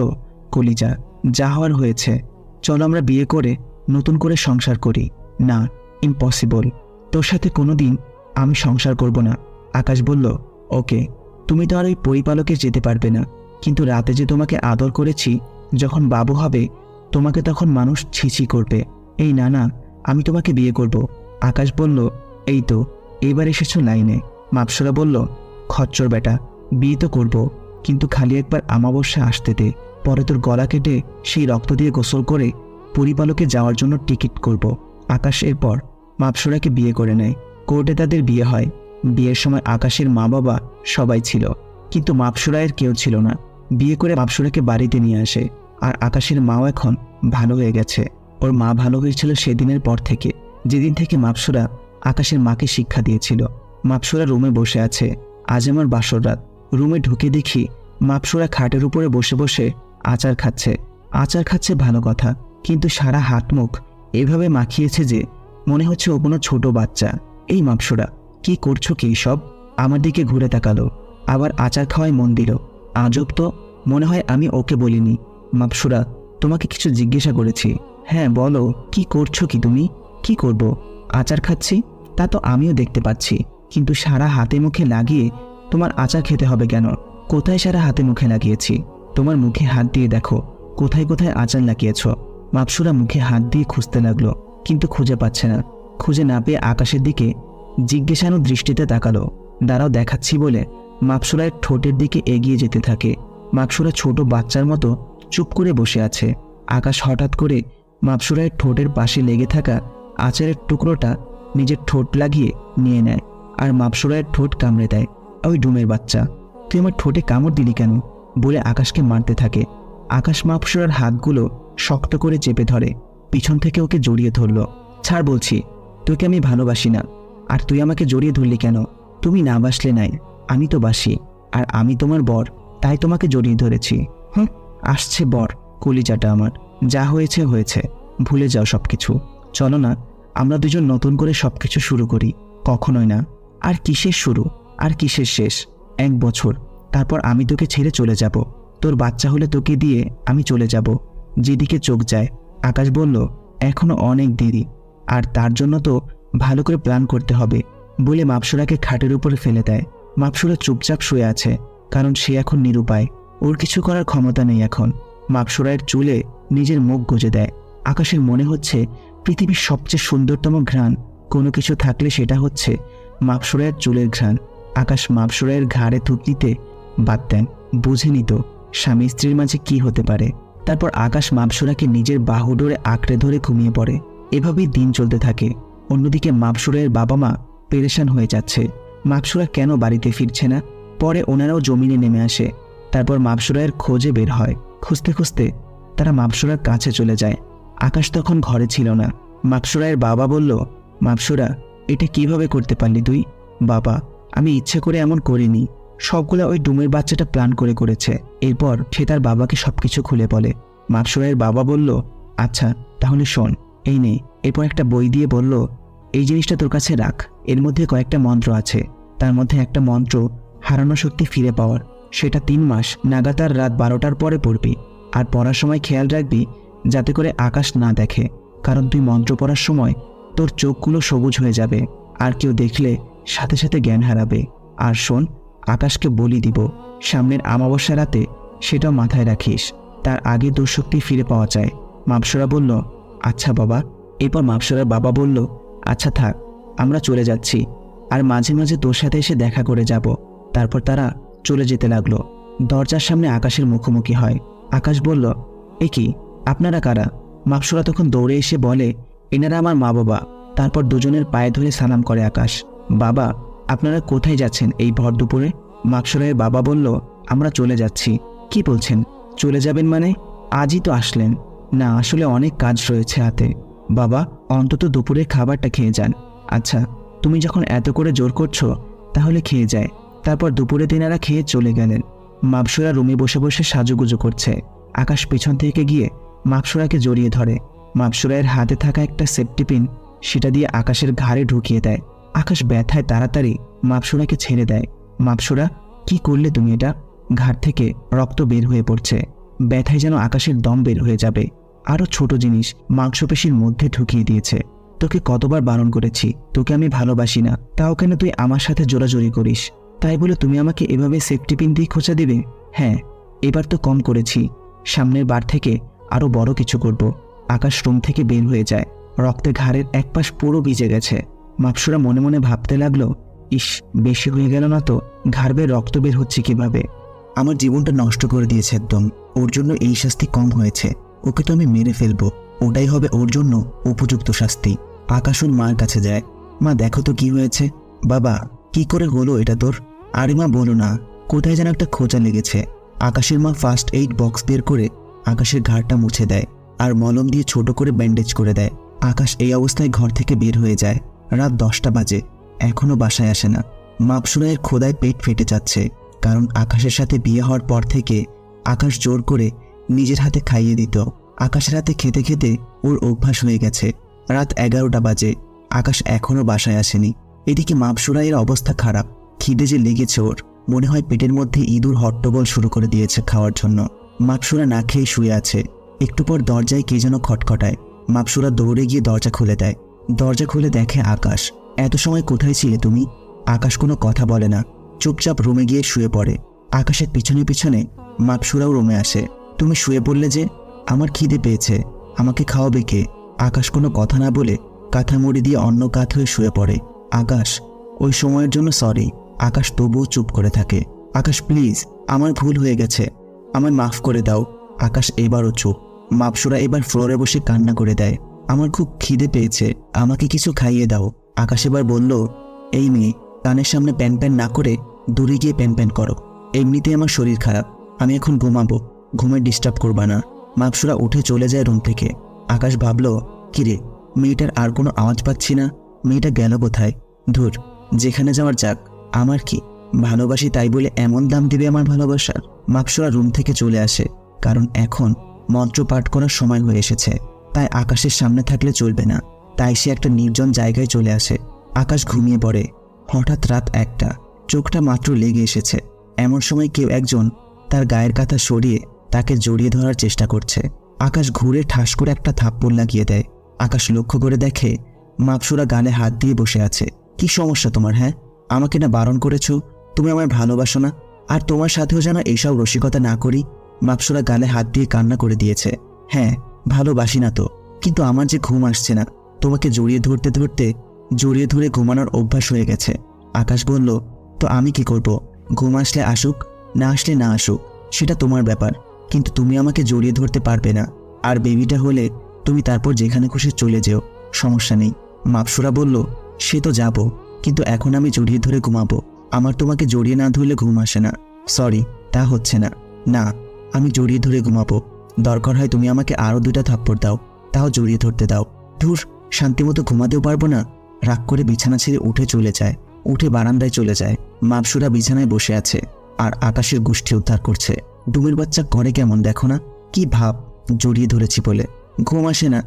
কলিজা, যা হওয়ার হয়েছে, চলো আমরা বিয়ে করে নতুন করে সংসার করি। না, ইম্পসিবল, তোর সাথে কোনোদিন আমি সংসার করব না। আকাশ বলল, ওকে, তুমি তো আর ওই পরিপালকে যেতে পারবে না, কিন্তু রাতে যে তোমাকে আদর করেছি, যখন বাবু হবে তোমাকে তখন মানুষ ছিছি করবে। এই না না, আমি তোমাকে বিয়ে করব। আকাশ বলল, এই তো এবার এসেছো লাইনে। মাপসুরা বলল, খচ্চর বেটা, বিয়ে তো করব, কিন্তু খালি একবার আমাবস্যা আসতে দে, পরে তোর গলা কেটে সেই রক্ত দিয়ে গোসল করে পরিপালকে যাওয়ার জন্য টিকিট করব। আকাশ এরপর মাপসুরাকে বিয়ে করে নেয়। কোর্টে তাদের বিয়ে হয়। বিয়ের সময় আকাশের মা বাবা সবাই ছিল, কিন্তু মাপসুরায়ের কেউ ছিল না। বিয়ে করে মাপসুরাকে বাড়িতে নিয়ে আসে। আর আকাশের মাও এখন ভালো হয়ে গেছে। ওর মা ভালো হয়েছিল সেদিনের পর থেকে, যেদিন থেকে মাপসুরা আকাশের মাকে শিক্ষা দিয়েছিল। মাপসুরা রুমে বসে আছে। আজ আমার বাসর রাত। রুমে ঢুকে দেখি মাপসুরা খাটের উপরে বসে বসে আচার খাচ্ছে। আচার খাচ্ছে ভালো কথা, কিন্তু সারা হাত মুখ এভাবে মাখিয়েছে যে মনে হচ্ছে ও কোনো ছোট বাচ্চা। এই মাপসুরা, কি করছো কি সব? আমার দিকে ঘুরে তাকালো, আবার আচার খাওয়ায় মন দিল। আজব তো, মনে হয় আমি ওকে বলিনি, মাপসুরা, তোমাকে কিছু জিজ্ঞাসা করেছি। হ্যাঁ বলো, কি করছো কি তুমি? কি করব? আচার খাচ্ছি। তা তো আমিও দেখতে পাচ্ছি, কিন্তু সারা হাতে মুখে লাগিয়ে তোমার আচার খেতে হবে কেন? কোথায় সারা হাতে মুখে লাগিয়েছি? তোমার মুখে হাত দিয়ে দেখো কোথায় কোথায় আচার লাগিয়েছ। মাপসুরা মুখে হাত দিয়ে খুঁজতে লাগলো, কিন্তু খুঁজে পাচ্ছে না। খুঁজে না পেয়ে আকাশের দিকে জিজ্ঞাসানু দৃষ্টিতে তাকালো। দাঁড়াও দেখাচ্ছি বলে মাপসুরার ঠোঁটের দিকে এগিয়ে যেতে থাকে। মাপসুরা ছোট বাচ্চার মতো চুপ করে বসে আছে। আকাশ হঠাৎ করে মাপসুরার ঠোঁটের পাশে লেগে থাকা আচারের টুকরোটা নিজের ঠোঁট লাগিয়ে নিয়ে নেয় আর মাপসুরার ঠোঁট কামড়ে দেয়। ওই ডুমের বাচ্চা, তুই আমার ঠোঁটে কামড় দিলি কেন? বলে আকাশকে মারতে থাকে। আকাশ মাপসুরার হাতগুলো শক্ত করে চেপে ধরে, পিছন থেকে ওকে জড়িয়ে ধরল। ছাড় বলছি, তোকে আমি ভালোবাসি না। আর তুই আমাকে জড়িয়ে ধরলি কেন? তুমি না বাসলে নাই, আমি তো বাসি, আর আমি তোমার বর, তাই তোমাকে জড়িয়ে ধরেছি। আসছে বর, কলিজাটা আমার। যা হয়েছে হয়েছে, ভুলে যাও সবকিছু। চলো না, আমরা দুজন নতুন করে সবকিছু শুরু করি। কখনোই না। আর কিসের শুরু, আর কিসের শেষ? 1 বছর, তারপর আমি তোকে ছেড়ে চলে যাব। তোর বাচ্চা হলে তোকে দিয়ে আমি চলে যাব, যেদিকে চোখ যায়। আকাশ বলল, এখনো অনেক দেরি, আর তার জন্য তো ভালো করে প্ল্যান করতে হবে। বলে মাপসুরাকে খাটের উপরে ফেলে দেয়। মাপসুরা চুপচাপ শুয়ে আছে, কারণ সে এখন নিরুপায়। ওর কিছু করার ক্ষমতা নেই এখন। মাপসুরায়ের চুলে নিজের মুখ গুজে দেয়। আকাশের মনে হচ্ছে পৃথিবীর সবচেয়ে সুন্দরতম ঘ্রাণ কোনো কিছু থাকলে সেটা হচ্ছে মাপসুরায়ের চুলের ঘ্রাণ। আকাশ মাপসুরায়ের ঘাড়ে থুতনিতে বাদ দেন। বুঝে নিত স্বামী স্ত্রীর মাঝে কি হতে পারে। তারপর আকাশ মাপসুরাকে নিজের বাহু ডোরে আঁকড়ে ধরে ঘুমিয়ে পড়ে। এভাবেই দিন চলতে থাকে। অন্যদিকে মাপসুরায়ের বাবা মা পেরেশান হয়ে যাচ্ছে। মাপসুরা কেন বাড়িতে ফিরছে না? পরে ওনারাও জমিনে নেমে আসে। তারপর মাপসুরায়ের খোঁজে বের হয়। খুঁজতে খুঁজতে তারা মাপসুরার কাছে চলে যায়। আকাশ তখন ঘরে ছিল না। মাপসুরায়ের বাবা বলল, মাপসুরা, এটা কিভাবে করতে পারলি তুই? বাবা, আমি ইচ্ছে করে এমন করিনি, সবগুলো ওই ডুমের বাচ্চাটা প্ল্যান করে করেছে। এরপর সে তার বাবাকে সবকিছু খুলে বলে। মাপসুরায়ের বাবা বলল, আচ্ছা তাহলে শোন, এই নে। এরপর একটা বই দিয়ে বলল, এই জিনিসটা তোর কাছে রাখ। এর মধ্যে কয়েকটা মন্ত্র আছে, তার মধ্যে একটা মন্ত্র হারানো শক্তি ফিরে পাওয়ার। সেটা 3 মাস নাগাতার রাত 12টার পরে পড়বি। আর পড়ার সময় খেয়াল রাখবি যাতে করে আকাশ না দেখে, কারণ তুই মন্ত্র পড়ার সময় তোর চোখগুলো সবুজ হয়ে যাবে, আর কেউ দেখলে সাথে সাথে জ্ঞান হারাবে। আর শোন, আকাশকে বলি দিব সামনের অমাবস্যা রাতে, সেটাও মাথায় রাখিস। তার আগে দুঃশক্তি ফিরে পাওয়া যায়। মাপসুরা বলল, আচ্ছা বাবা। এরপর মাপসুরার বাবা বলল, আচ্ছা থাক, আমরা চলে যাচ্ছি, আর মাঝে মাঝে তোর সাথে এসে দেখা করে যাব। তারপর তারা চলে যেতে লাগলো। দরজার সামনে আকাশের মুখোমুখি হয়। আকাশ বলল, এ কি, আপনারা কারা? মাপসুরা তখন দৌড়ে এসে বলে, এনারা আমার মা বাবা। তারপর দুজনের পায়ে ধরে সালাম করে আকাশ। বাবা, আপনারা কোথায় যাচ্ছেন এই ভর দুপুরে? মাপসুরায়ের বাবা বলল, আমরা চলে যাচ্ছি। কি বলছেন, চলে যাবেন মানে? আজই তো আসলেন। না, আসলে অনেক কাজ রয়েছে হাতে। বাবা, অন্তত দুপুরে খাবারটা খেয়ে যান। আচ্ছা, তুমি যখন এত করে জোর করছো তাহলে খেয়ে যায়। তারপর দুপুরে তিনারা খেয়ে চলে গেলেন। মাপসুরা রুমে বসে বসে সাজুগুজু করছে। আকাশ পেছন থেকে গিয়ে মাপসুরাকে জড়িয়ে ধরে। মাপসুরায়ের হাতে থাকা একটা সেফটি পিন সেটা দিয়ে আকাশের ঘাড়ে ঢুকিয়ে দেয়। আকাশ ব্যথায় তাড়াতাড়ি মাপসুরাকে ছেড়ে দেয়। মাপসুরা, কি করলে তুমি এটা? ঘাড় থেকে রক্ত বের হয়ে পড়ছে। ব্যথায় যেন আকাশের দম বের হয়ে যাবে। আরও ছোট জিনিস মাংসপেশির মধ্যে ঢুকিয়ে দিয়েছে। তোকে কতবার বারণ করেছি, তোকে আমি ভালোবাসি না, তাও কেন তুই আমার সাথে জোরাজোরি করিস? তাই বলে তুমি আমাকে এভাবে সেফটি পিন দিয়ে খোঁচা দিবে? হ্যাঁ, এবার তো কম করেছি, সামনের বার থেকে আরও বড় কিছু করব। আকাশ রুম থেকে বের হয়ে যায়। রক্তে ঘাড়ের এক পাশ পুরো ভিজে গেছে। মাপসুরা মনে মনে ভাবতে লাগলো, ইস, বেশি হয়ে গেল না তো? ঘাড় বেয়ে রক্ত বের হচ্ছে কিভাবে? আমার জীবনটা নষ্ট করে দিয়েছে একদম। ওর জন্য এই শাস্তি কম হয়েছে। ওকে তো আমি মেরে ফেলবো, ওটাই হবে ওর জন্য উপযুক্ত শাস্তি। আকাশ ওর মার কাছে যায়। মা, দেখো তো কি হয়েছে। বাবা, কি করে হলো এটা তোর? আরে মা, বলো না, কোথায় যেন একটা খোঁচা লেগেছে। আকাশের মা ফার্স্ট এইড বক্স বের করে আকাশের ঘাড়টা মুছে দেয় আর মলম দিয়ে ছোট করে ব্যান্ডেজ করে দেয়। আকাশ এই অবস্থায় ঘর থেকে বের হয়ে যায়। রাত 10টা বাজে, এখনও বাসায় আসে না। মাপসুরায়ের খোদায় পেট ফেটে যাচ্ছে, কারণ আকাশের সাথে বিয়ে হওয়ার পর থেকে আকাশ জোর করে নিজের হাতে খাইয়ে দিত। আকাশের হাতে খেতে খেতে ওর অভ্যাস হয়ে গেছে। রাত 11টা বাজে, আকাশ এখনও বাসায় আসেনি। এদিকে মাপসুরায়ের অবস্থা খারাপ। খিদে যে লেগেছে ওর, মনে হয় পেটের মধ্যে ইঁদুর হট্টগোল শুরু করে দিয়েছে খাওয়ার জন্য। মাপসুরা না খেয়ে শুয়ে আছে। একটু পর দরজায় কে যেন খটখটায়। মাপসুরা দৌড়ে গিয়ে দরজা খুলে দেয়। দরজা খুলে দেখে আকাশ। এত সময় কোথায় ছিলে তুমি? আকাশ কোনো কথা বলে না, চুপচাপ রুমে গিয়ে শুয়ে পড়ে। আকাশের পিছনে পিছনে মাপসুরাও রুমে আসে। তুমি শুয়ে পড়লে যে? আমার খিদে পেয়েছে, আমাকে খাওয়াবে কে? আকাশ কোনো কথা না বলে কাঁথা মুড়ি দিয়ে অন্য কাঁধ হয়ে শুয়ে পড়ে। আকাশ, ওই সময়ের জন্য সরি। আকাশ তবুও চুপ করে থাকে। আকাশ প্লিজ, আমার ভুল হয়ে গেছে, আমায় মাফ করে দাও। আকাশ এবারও চুপ। মাপসুরা এবার ফ্লোরে বসে কান্না করে দেয়। আমার খুব খিদে পেয়েছে, আমাকে কিছু খাইয়ে দাও। আকাশ এবার বলল, এই মেয়ে, কানের সামনে প্যান প্যান না করে দূরে গিয়ে প্যান প্যান করো। এমনিতেই আমার শরীর খারাপ, আমি এখন ঘুমাবো, ঘুমে ডিস্টার্ব করবা না। মাপসুরা উঠে চলে যায় রুম থেকে। আকাশ ভাবল, কিরে, মেয়েটার আর কোনো আওয়াজ পাচ্ছি না, মেয়েটা গেল কোথায়? ধুর, যেখানে যাওয়ার যাক, আমার কি? ভালোবাসি তাই বলে এমন দাম দিবে আমার ভালোবাসার? মাপসুরা রুম থেকে চলে আসে, কারণ এখন মন্ত্র পাঠ করার সময় হয়ে এসেছে। তাই আকাশের সামনে থাকলে চলবে না। তাই সে একটা নির্জন জায়গায় চলে আসে। আকাশ ঘুমিয়ে পড়ে। হঠাৎ রাত 1টা, চোখটা মাত্র লেগে এসেছে। এমন সময় কেউ একজন তার গায়ের কাঁথা সরিয়ে তাকে জড়িয়ে ধরার চেষ্টা করছে। আকাশ ঘুরে ঠাস করে একটা থাপ্পড় লাগিয়ে দেয়। আকাশ লক্ষ্য করে দেখে মাপসুরা গালে হাত দিয়ে বসে আছে। কি সমস্যা তোমার? হ্যাঁ, আমাকে না বারণ করেছো? তুমি আমায় ভালোবাসো না? আর তোমার সাথেও যেন এইসব রসিকতা না করি। মাপসুরা গালে হাত দিয়ে কান্না করে দিয়েছে। হ্যাঁ, ভালোবাসি না তো, কিন্তু আমার যে ঘুম আসছে না। তোমাকে জড়িয়ে ধরতে ধরতে জড়িয়ে ধরে ঘুমানোর অভ্যাস হয়ে গেছে। আকাশ বলল, তো আমি কি করব? ঘুম আসলে আসুক, না আসলে না আসুক, সেটা তোমার ব্যাপার, কিন্তু তুমি আমাকে জড়িয়ে ধরতে পারবে না। আর বেবিটা হলে তুমি তারপর যেখানে খুশি চলে যেও, সমস্যা নেই। মাপসুরা বলল, সে তো যাব, কিন্তু এখন আমি জড়িয়ে ধরে ঘুমাবো। আমার তোমাকে জড়িয়ে না ধরলে ঘুম আসে না। সরি, তা হচ্ছে না। না, আমি জড়িয়ে ধরে ঘুমাবো। দরকার হয় তুমি আমাকে আরও 2টা থাপ্পড় দাও, তাও জড়িয়ে ধরতে দাও। ধুর, শান্তিমতো ঘুমাতেও পারবো না। রাগ করে বিছানা ছেড়ে উঠে চলে যায়। উঠে বারান্দায় চলে যায়। মাপসুরা বিছানায় বসে আছে আর আকাশের গোষ্ঠী উদ্ধার করছে। ডুমের বাচ্চা করে কেমন দেখো না? কি ভাব, জড়িয়ে ধরেছি বলে ঘুম আসে না?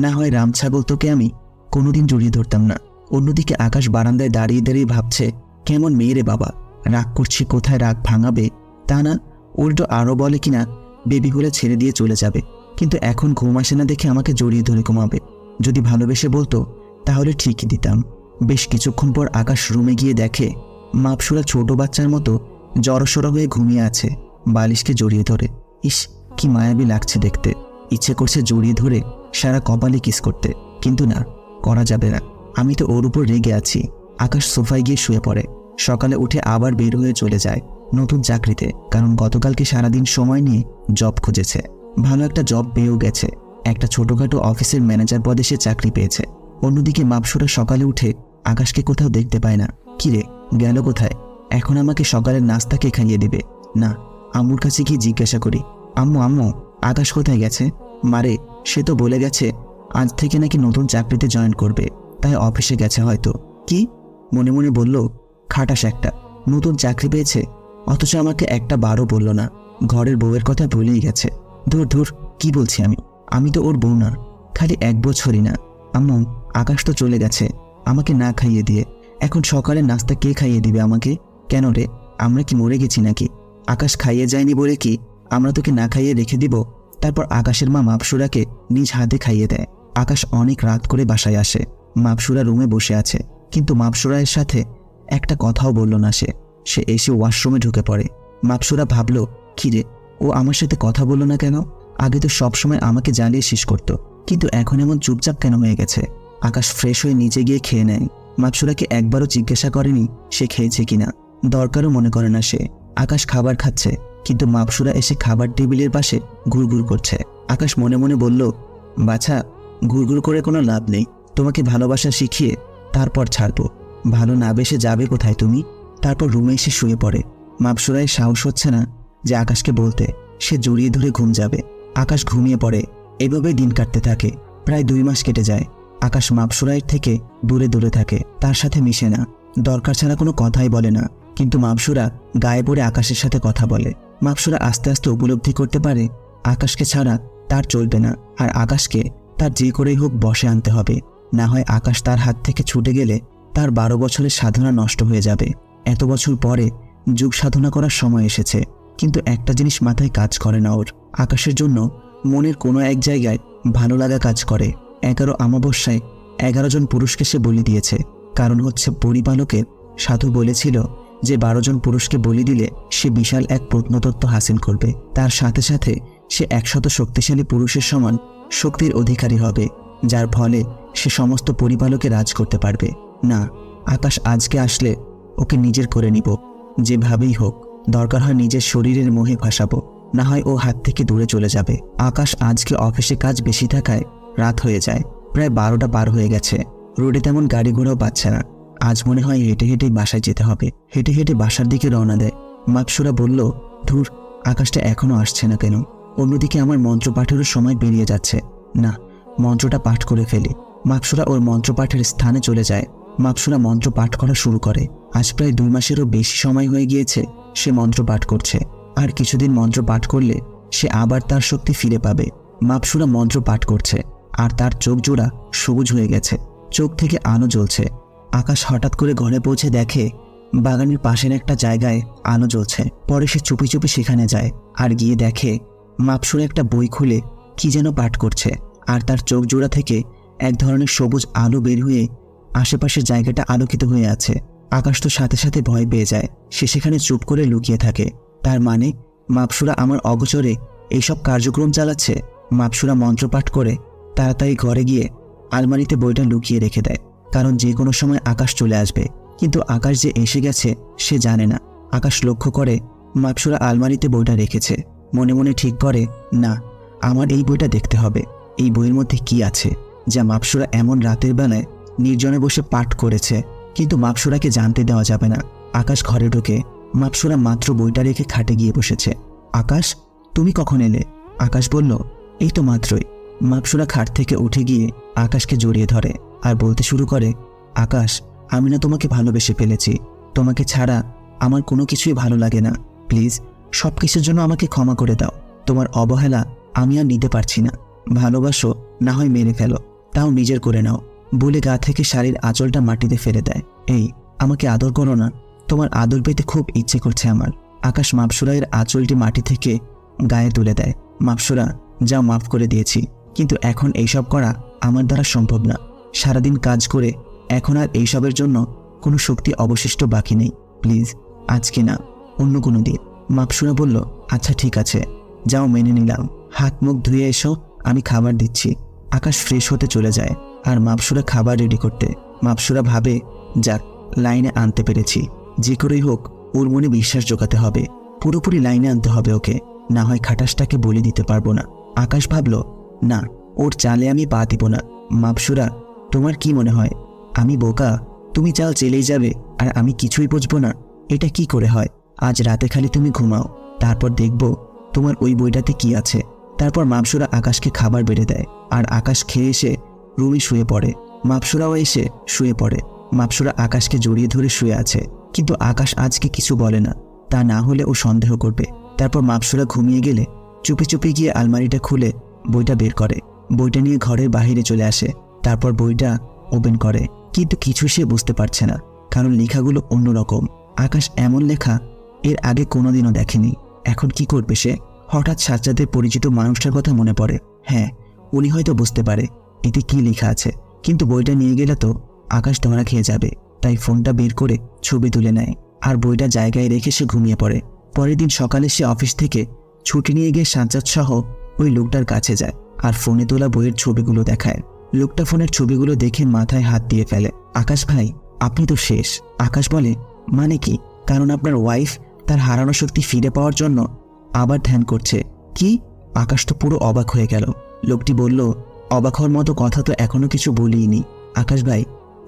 না হয় রাম ছাগল তোকে আমি কোনোদিন জড়িয়ে ধরতাম না। অন্যদিকে আকাশ বারান্দায় দাঁড়িয়ে দাঁড়িয়ে ভাবছে, কেমন মেয়ে রে বাবা, রাগ করছি, কোথায় রাগ ভাঙাবে তা না, উল্টো আরও বলে কিনা বেবি হলে ছেড়ে দিয়ে চলে যাবে। কিন্তু এখন ঘুম আসে না দেখে আমাকে জড়িয়ে ধরে ঘুমাবে। যদি ভালোবেসে বলতো তাহলে ঠিকই দিতাম। বেশ কিছুক্ষণ পর আকাশ রুমে গিয়ে দেখে মাপসুরা ছোট বাচ্চার মতো জড়সড় হয়ে ঘুমিয়ে আছে, বালিশকে জড়িয়ে ধরে। ইস, কি মায়াবী লাগছে দেখতে। ইচ্ছে করছে জড়িয়ে ধরে সারা কপালে কিস করতে, কিন্তু না, করা যাবে না। আমি তো ওর উপর রেগে আছি। আকাশ সোফায় গিয়ে শুয়ে পড়ে। সকালে উঠে আবার বের হয়ে চলে যায় নতুন চাকরিতে, কারণ গতকালকে সারাদিন সময় নিয়ে জব খুঁজেছে। ভালো একটা জব পেয়েও গেছে। একটা ছোটখাটো অফিসের ম্যানেজার পদে সে চাকরি পেয়েছে। অন্যদিকে মাপসুরা সকালে উঠে আকাশকে কোথাও দেখতে পায় না। কিরে, গেল কোথায়? এখন আমাকে সকালের নাস্তা কে খাইয়ে দিবে? না, আম্মুর কাছে গিয়ে জিজ্ঞাসা করি। আম্মু আম্মু, আকাশ কোথায় গেছে? মারে, সে তো বলে গেছে আজ থেকে নাকি নতুন চাকরিতে জয়েন করবে, তাই অফিসে গেছে হয়তো। কি? মনে মনে বলল, খাটাস একটা, নতুন চাকরি পেয়েছে, অথচ আমাকে একটা বারও বলল না। ঘরের বউয়ের কথা ভুলেই গেছে। ধুর ধুর, কি বলছি আমি তো ওর বউ না। খালি 1 বছরই না। আম্মু, আকাশ তো চলে গেছে আমাকে না খাইয়ে দিয়ে। এখন সকালে নাস্তা কে খাইয়ে দিবে আমাকে? কেন রে, আমরা কি মরে গেছি নাকি? আকাশ খাইয়ে যায়নি বলে কি আমরা তোকে না খাইয়ে রেখে দিব? তারপর আকাশের মা মাপসুরাকে নিজ হাতে খাইয়ে দেয়। আকাশ অনেক রাত করে বাসায় আসে। মাপসুরা রুমে বসে আছে, কিন্তু মাপসুরার সাথে একটা কথাও বলল না সে এসে ওয়াশরুমে ঢুকে পড়ে। মাপসুরা ভাবল, কিরে, ও আমার সাথে কথা বলল না কেন? আগে তো সবসময় আমাকে জ্বালিয়ে শেষ করতো, কিন্তু এখন এমন চুপচাপ কেন হয়ে গেছে? আকাশ ফ্রেশ হয়ে নিচে গিয়ে খেয়ে নেয়। মাপসুরাকে একবারও জিজ্ঞাসা করেনি সে খেয়েছে কিনা, দরকারও মনে করে না সে। আকাশ খাবার খাচ্ছে, কিন্তু মাপসুরা এসে খাবার টেবিলের পাশে ঘুরঘুর করছে। আকাশ মনে মনে বলল, বাছা, ঘুরঘুর করে কোনো লাভ নেই। তোমাকে ভালোবাসা শিখিয়ে তারপর ছাড়বো। ভালো না বেসে যাবে কোথায় তুমি? তারপর রুমে এসে শুয়ে পড়ে। মাপসুরায় সাহস হচ্ছে না যে আকাশকে বলতে, সে জড়িয়ে ধরে ঘুম যাবে। আকাশ ঘুমিয়ে পড়ে। এভাবেই দিন কাটতে থাকে। প্রায় 2 মাস কেটে যায়। আকাশ মাপসুরায়ের থেকে দূরে দূরে থাকে, তার সাথে মিশে না, দরকার ছাড়া কোনো কথাই বলে না। কিন্তু মাপসুরা গায়ে পড়ে আকাশের সাথে কথা বলে। মাপসুরা আস্তে আস্তে উপলব্ধি করতে পারে আকাশকে ছাড়া তার চলবে না, আর আকাশকে তার যে করেই হোক বশে আনতে হবে। না হয় আকাশ তার হাত থেকে ছুটে গেলে তার 12 বছরের সাধনা নষ্ট হয়ে যাবে। এত বছর পরে যুগ সাধনা করার সময় এসেছে, কিন্তু একটা জিনিস মাথায় কাজ করে না ওর। আকাশের জন্য মনের কোনো এক জায়গায় ভালো লাগা কাজ করে। 11 অমাবস্যায় 11 জন পুরুষকে সে বলি দিয়েছে। কারণ হচ্ছে পরিপালকের সাধু বলেছিল যে 12 জন পুরুষকে বলি দিলে সে বিশাল এক প্রত্নতত্ত্ব হাসিল করবে। তার সাথে সাথে সে 100 শক্তিশালী পুরুষের সমান শক্তির অধিকারী হবে, যার ফলে সে সমস্ত পরিপালকে রাজ করতে পারবে। না, আকাশ আজকে আসলে ওকে নিজের করে নিব, যেভাবেই হোক। দরকার হয় নিজের শরীরের মোহে ভাসাবো, না হয় ও হাত থেকে দূরে চলে যাবে। আকাশ আজকে অফিসে কাজ বেশি থাকায় রাত হয়ে যায়। প্রায় 12টা পার হয়ে গেছে। রোডে তেমন গাড়ি ঘোড়াও পাচ্ছে না। আজ মনে হয় হেঁটে হেঁটেই বাসায় যেতে হবে। হেঁটে হেঁটে বাসার দিকে রওনা দেয়। মাকসুরা বলল, ধুর, আকাশটা এখনো আসছে না কেন? অন্যদিকে আমার মন্ত্রপাঠেরও সময় বেরিয়ে যাচ্ছে। না, মন্ত্রটা পাঠ করে ফেলি। মাকসুরা ওর মন্ত্রপাঠের স্থানে চলে যায়। মাকসুরা মন্ত্র পাঠ করা শুরু করে। আজ প্রায় 2 মাসেরও বেশি সময় হয়ে গিয়েছে সে মন্ত্র পাঠ করছে। আর কিছুদিন মন্ত্র পাঠ করলে সে আবার তার শক্তি ফিরে পাবে। মাকসুরা মন্ত্র পাঠ করছে আর তার চোখ জোড়া সবুজ হয়ে গেছে। চোখ থেকে আলো জ্বলছে। আকাশ হঠাৎ করে ঘরে পৌঁছে দেখে বাগানের পাশের একটা জায়গায় আলো জ্বলছে। পরে সে চুপি চুপি সেখানে যায় আর গিয়ে দেখে মাকসুরা একটা বই খুলে কি যেন পাঠ করছে। আর তার চোখ জোড়া থেকে এক ধরনের সবুজ আলো বের হয়ে আশেপাশের জায়গাটা আলোকিত হয়ে আছে। আকাশ তো সাথে সাথে ভয় পেয়ে যায়। সে সেখানে চুপ করে লুকিয়ে থাকে। তার মানে মাকসুরা আমার অগোচরে এইসব কার্যক্রম চালাচ্ছে। মাকসুরা মন্ত্রপাঠ করে তাড়াতাড়ি ঘরে গিয়ে আলমারিতে বইটা লুকিয়ে রেখে দেয়, কারণ যে কোনো সময় আকাশ চলে আসবে। কিন্তু আকাশ যে এসে গেছে সে জানে না। আকাশ লক্ষ্য করে মাকসুরা আলমারিতে বইটা রেখেছে। মনে মনে ঠিক করে, না, আমার এই বইটা দেখতে হবে। এই বইয়ের মধ্যে কি আছে যা মাকসুরা এমন রাতের বেলায় নির্জনে বসে পাঠ করেছে। কিন্তু মাকসুরাকে জানতে দেওয়া যাবে না। আকাশ ঘরে ঢোকে। মাকসুরা মাত্র বইটা রেখে খাটে গিয়ে বসেছে। আকাশ, তুমি কখন এলে? আকাশ বলল, এই তো মাত্রই। মাকসুরা খাট থেকে উঠে গিয়ে আকাশকে জড়িয়ে ধরে আর বলতে শুরু করে, আকাশ, আমি না তোমাকে ভালোবেসে ফেলেছি। তোমাকে ছাড়া আমার কোনো কিছুই ভালো লাগে না। প্লিজ সব কিছুর জন্য আমাকে ক্ষমা করে দাও। তোমার অবহেলা আমি আর নিতে পারছি না। ভালোবাসো, না হয় মেরে ফেলো, তাও নিজের করে নাও। বলে গা থেকে শাড়ির আঁচলটা মাটিতে ফেলে দেয়। এই, আমাকে আদর করো না? তোমার আদর পেতে খুব ইচ্ছে করছে আমার। আকাশ মাকসুরার আঁচলটি মাটি থেকে গায়ে তুলে দেয়। মাকসুরা, যাও, মাফ করে দিয়েছি, কিন্তু এখন এইসব করা আমার দ্বারা সম্ভব না। সারাদিন কাজ করে এখন আর এইসবের জন্য কোনো শক্তি অবশিষ্ট বাকি নেই। প্লিজ আজকে না, অন্য কোনো দিন। মাকসুরা বলল, আচ্ছা ঠিক আছে, যাও, মেনে নিলাম। হাত মুখ ধুয়ে এসো, আমি খাবার দিচ্ছি। আকাশ ফ্রেশ হতে চলে যায় আর মাকসুরা খাবার রেডি করতে। মাকসুরা ভাবে, যাক, লাইনে আনতে পেরেছি। যে করেই হোক ওর মনে বিশ্বাস জোগাতে হবে। পুরোপুরি লাইনে আনতে হবে ওকে, না হয় খাটাসটাকে বলে দিতে পারবো না। আকাশ ভাবল, না, ওর চালে আমি পা দিব না। মাকসুরা, তোমার কি মনে হয় আমি বোকা? তুমি চাল চেলেই যাবে আর আমি কিছুই বুঝবো না? এটা কি করে হয়? আজ রাতে খালি তুমি ঘুমাও, তারপর দেখব তোমার ওই বইটাতে কি আছে। তারপর মাকসুরা আকাশকে খাবার বেড়ে দেয় আর আকাশ খেয়ে এসে রুমে শুয়ে পড়ে। মাকসুরাও এসে শুয়ে পড়ে। মাকসুরা আকাশকে জড়িয়ে ধরে শুয়ে আছে, কিন্তু আকাশ আজকে কিছু বলে না। তা না হলে ও সন্দেহ করবে। তারপর মাকসুরা ঘুমিয়ে গেলে চুপি চুপি গিয়ে আলমারিটা খুলে বইটা বের করে। বইটা নিয়ে ঘরের বাহিরে চলে আসে। তারপর বইটা ওপেন করে, কিন্তু কিছু সে বুঝতে পারছে না, কারণ লেখাগুলো অন্যরকম। আকাশ এমন লেখা এর আগে কোনোদিনও দেখেনি। এখন কি করবে সে? হঠাৎ সাজ্জাদের পরিচিত মানুষটার কথা মনে পড়ে। হ্যাঁ, উনি হয়তো বুঝতে পারে এতে কি লেখা আছে, কিন্তু বইটা নিয়ে গেলে তো আকাশ ধরা খেয়ে যাবে। তাই ফোনটা বের করে ছবি তুলে নেয় আর বইটা জায়গায় রেখে সে ঘুমিয়ে পড়ে। পরের দিন সকালে সে অফিস থেকে ছুটি নিয়ে গিয়ে সাজ্জাদ সহ ওই লোকটার কাছে যায় আর ফোনে তোলা বইয়ের ছবিগুলো দেখায়। লোকটা ফোনের ছবিগুলো দেখে মাথায় হাত দিয়ে ফেলে। আকাশ ভাই, আপনি তো শেষ। আকাশ বলে, মানে কি? কারণ আপনার ওয়াইফ তার হারানো শক্তি ফিরে পাওয়ার জন্য আবার ধ্যান করছে। কি? আকাশ তো পুরো অবাক হয়ে গেল। লোকটি বলল, অবাক হওয়ার মতো কথা তো এখনো কিছু বলিনি। আকাশ ভাই,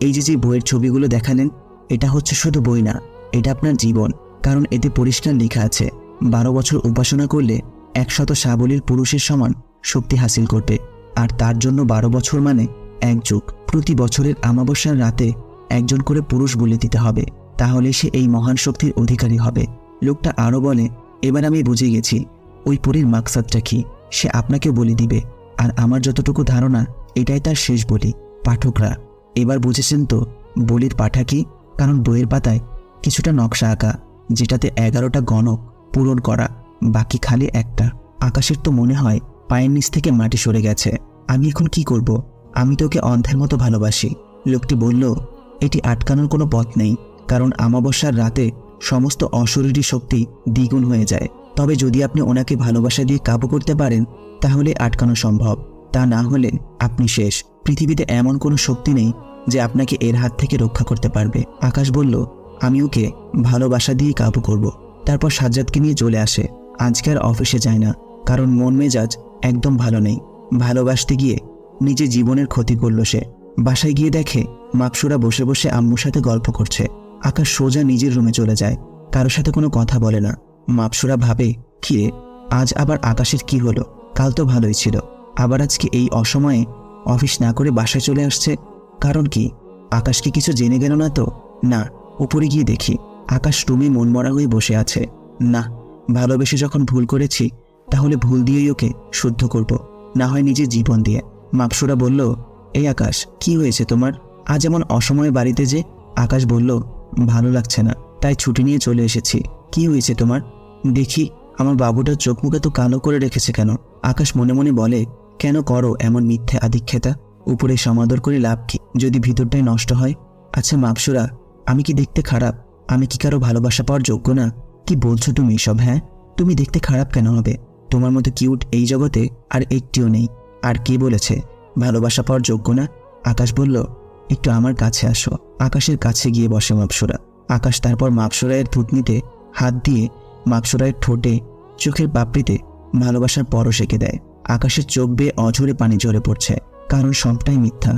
এই যে বইয়ের ছবিগুলো দেখালেন, এটা হচ্ছে শুধু বই না, এটা আপনার জীবন। কারণ এতে পরিষ্কার লেখা আছে 12 বছর উপাসনা করলে 100 সাবলীল পুরুষের সমান শক্তি হাসিল করবে। আর তার জন্য 12 বছর মানে 1 যুগ। প্রতি বছরের অমাবস্যার রাতে একজন করে পুরুষ বলি দিতে হবে, তাহলে সে এই মহান শক্তির অধিকারী হবে। লোকটা আরও বলে, এবার আমি বুঝে গেছি ওই পরীর মাকসাদটা কি। সে আপনাকে বলি দিবে, আর আমার যতটুকু ধারণা এটাই তার শেষ বলি। পাঠকরা এবার বুঝেছেন তো বলির পাঠা কি? কারণ বইয়ের পাতায় কিছুটা নকশা আঁকা, যেটাতে 11টা গণক পূরণ করা, বাকি খালি একটা। আকাশের তো মনে হয় পায়ের নিচ থেকে মাটি সরে গেছে। আমি এখন কি করব? আমি তোকে অন্ধের মতো ভালোবাসি। লোকটি বলল, এটি আটকানোর কোনো পথ নেই, কারণ অমাবস্যার রাতে সমস্ত অশরীরী শক্তি দ্বিগুণ হয়ে যায়। তবে যদি আপনি ওনাকে ভালোবাসা দিয়ে কাবু করতে পারেন তাহলে আটকানো সম্ভব, তা না হলে আপনি শেষ। পৃথিবীতে এমন কোনো শক্তি নেই যে আপনাকে এর হাত থেকে রক্ষা করতে পারবে। আকাশ বলল, আমি ওকে ভালোবাসা দিয়ে কাবু করব। তারপর সাজ্জাদকে নিয়ে চলে আসে। আজকে আর অফিসে যায় না, কারণ মন মেজাজ একদম ভালো নেই। ভালোবাসতে গিয়ে নিজে জীবনের ক্ষতি করলো সে। বাসায় গিয়ে দেখে মাকসুরা বসে বসে আম্মুর সাথে গল্প করছে। আকাশ সোজা নিজের রুমে চলে যায়, কারোর সাথে কোনো কথা বলে না। মাকসুরা ভাবে, কিরে আজ আবার আকাশের কি হলো? কাল তো ভালোই ছিল, আবার আজকে এই অসময়ে অফিস না করে বাসায় চলে আসছে। কারণ কি? আকাশকে কিছু জেনে গেল না তো? না। উপরে গিয়ে দেখি আকাশ রুমে মনমরা হয়ে বসে আছে। না, ভালোবেসে যখন ভুল করেছি তাহলে ভুল দিয়েই ওকে শুদ্ধ করব, না হয় নিজের জীবন দিয়ে। মাকসুরা বলল, এই আকাশ, কি হয়েছে তোমার? আজ এমন অসময়ে বাড়িতে যে? আকাশ বলল, ভালো লাগছে না, তাই ছুটি নিয়ে চলে এসেছি। কি হয়েছে তোমার? দেখি আমার বাবুটার চোখ মুখে তো কালো করে রেখেছে কেন? আকাশ মনে মনে বলে, কেন করো এমন মিথ্যে আদিক্ষেতা? উপরে সমাদর করে লাভ কি যদি ভিতরটাই নষ্ট হয়? আচ্ছা মাকসুরা, আমি কি দেখতে খারাপ? আমি কি কারো ভালোবাসা পাওয়ার যোগ্য না? কি বলছো তুমি এসব? হ্যাঁ, তুমি দেখতে খারাপ কেন হবে? তোমার মতো কিউট এই জগতে আর একটিও নেই। আর কে বলেছে ভালোবাসা পাওয়ার যোগ্য না? আকাশ বলল, একটু আমার কাছে আসো। আকাশের কাছে গিয়ে বসে মাকসুরা। আকাশ তারপর মাকসুরায়ের থুতনিতে হাত দিয়ে মাকসুরায়ের ঠোঁটে, চোখের পাপড়িতে ভালোবাসার পরশ এঁকে দেয়। আকাশের চোখ বেয়ে অঝরে পানি ঝরে পড়ছে, কারণ সবটাই মিথ্যা।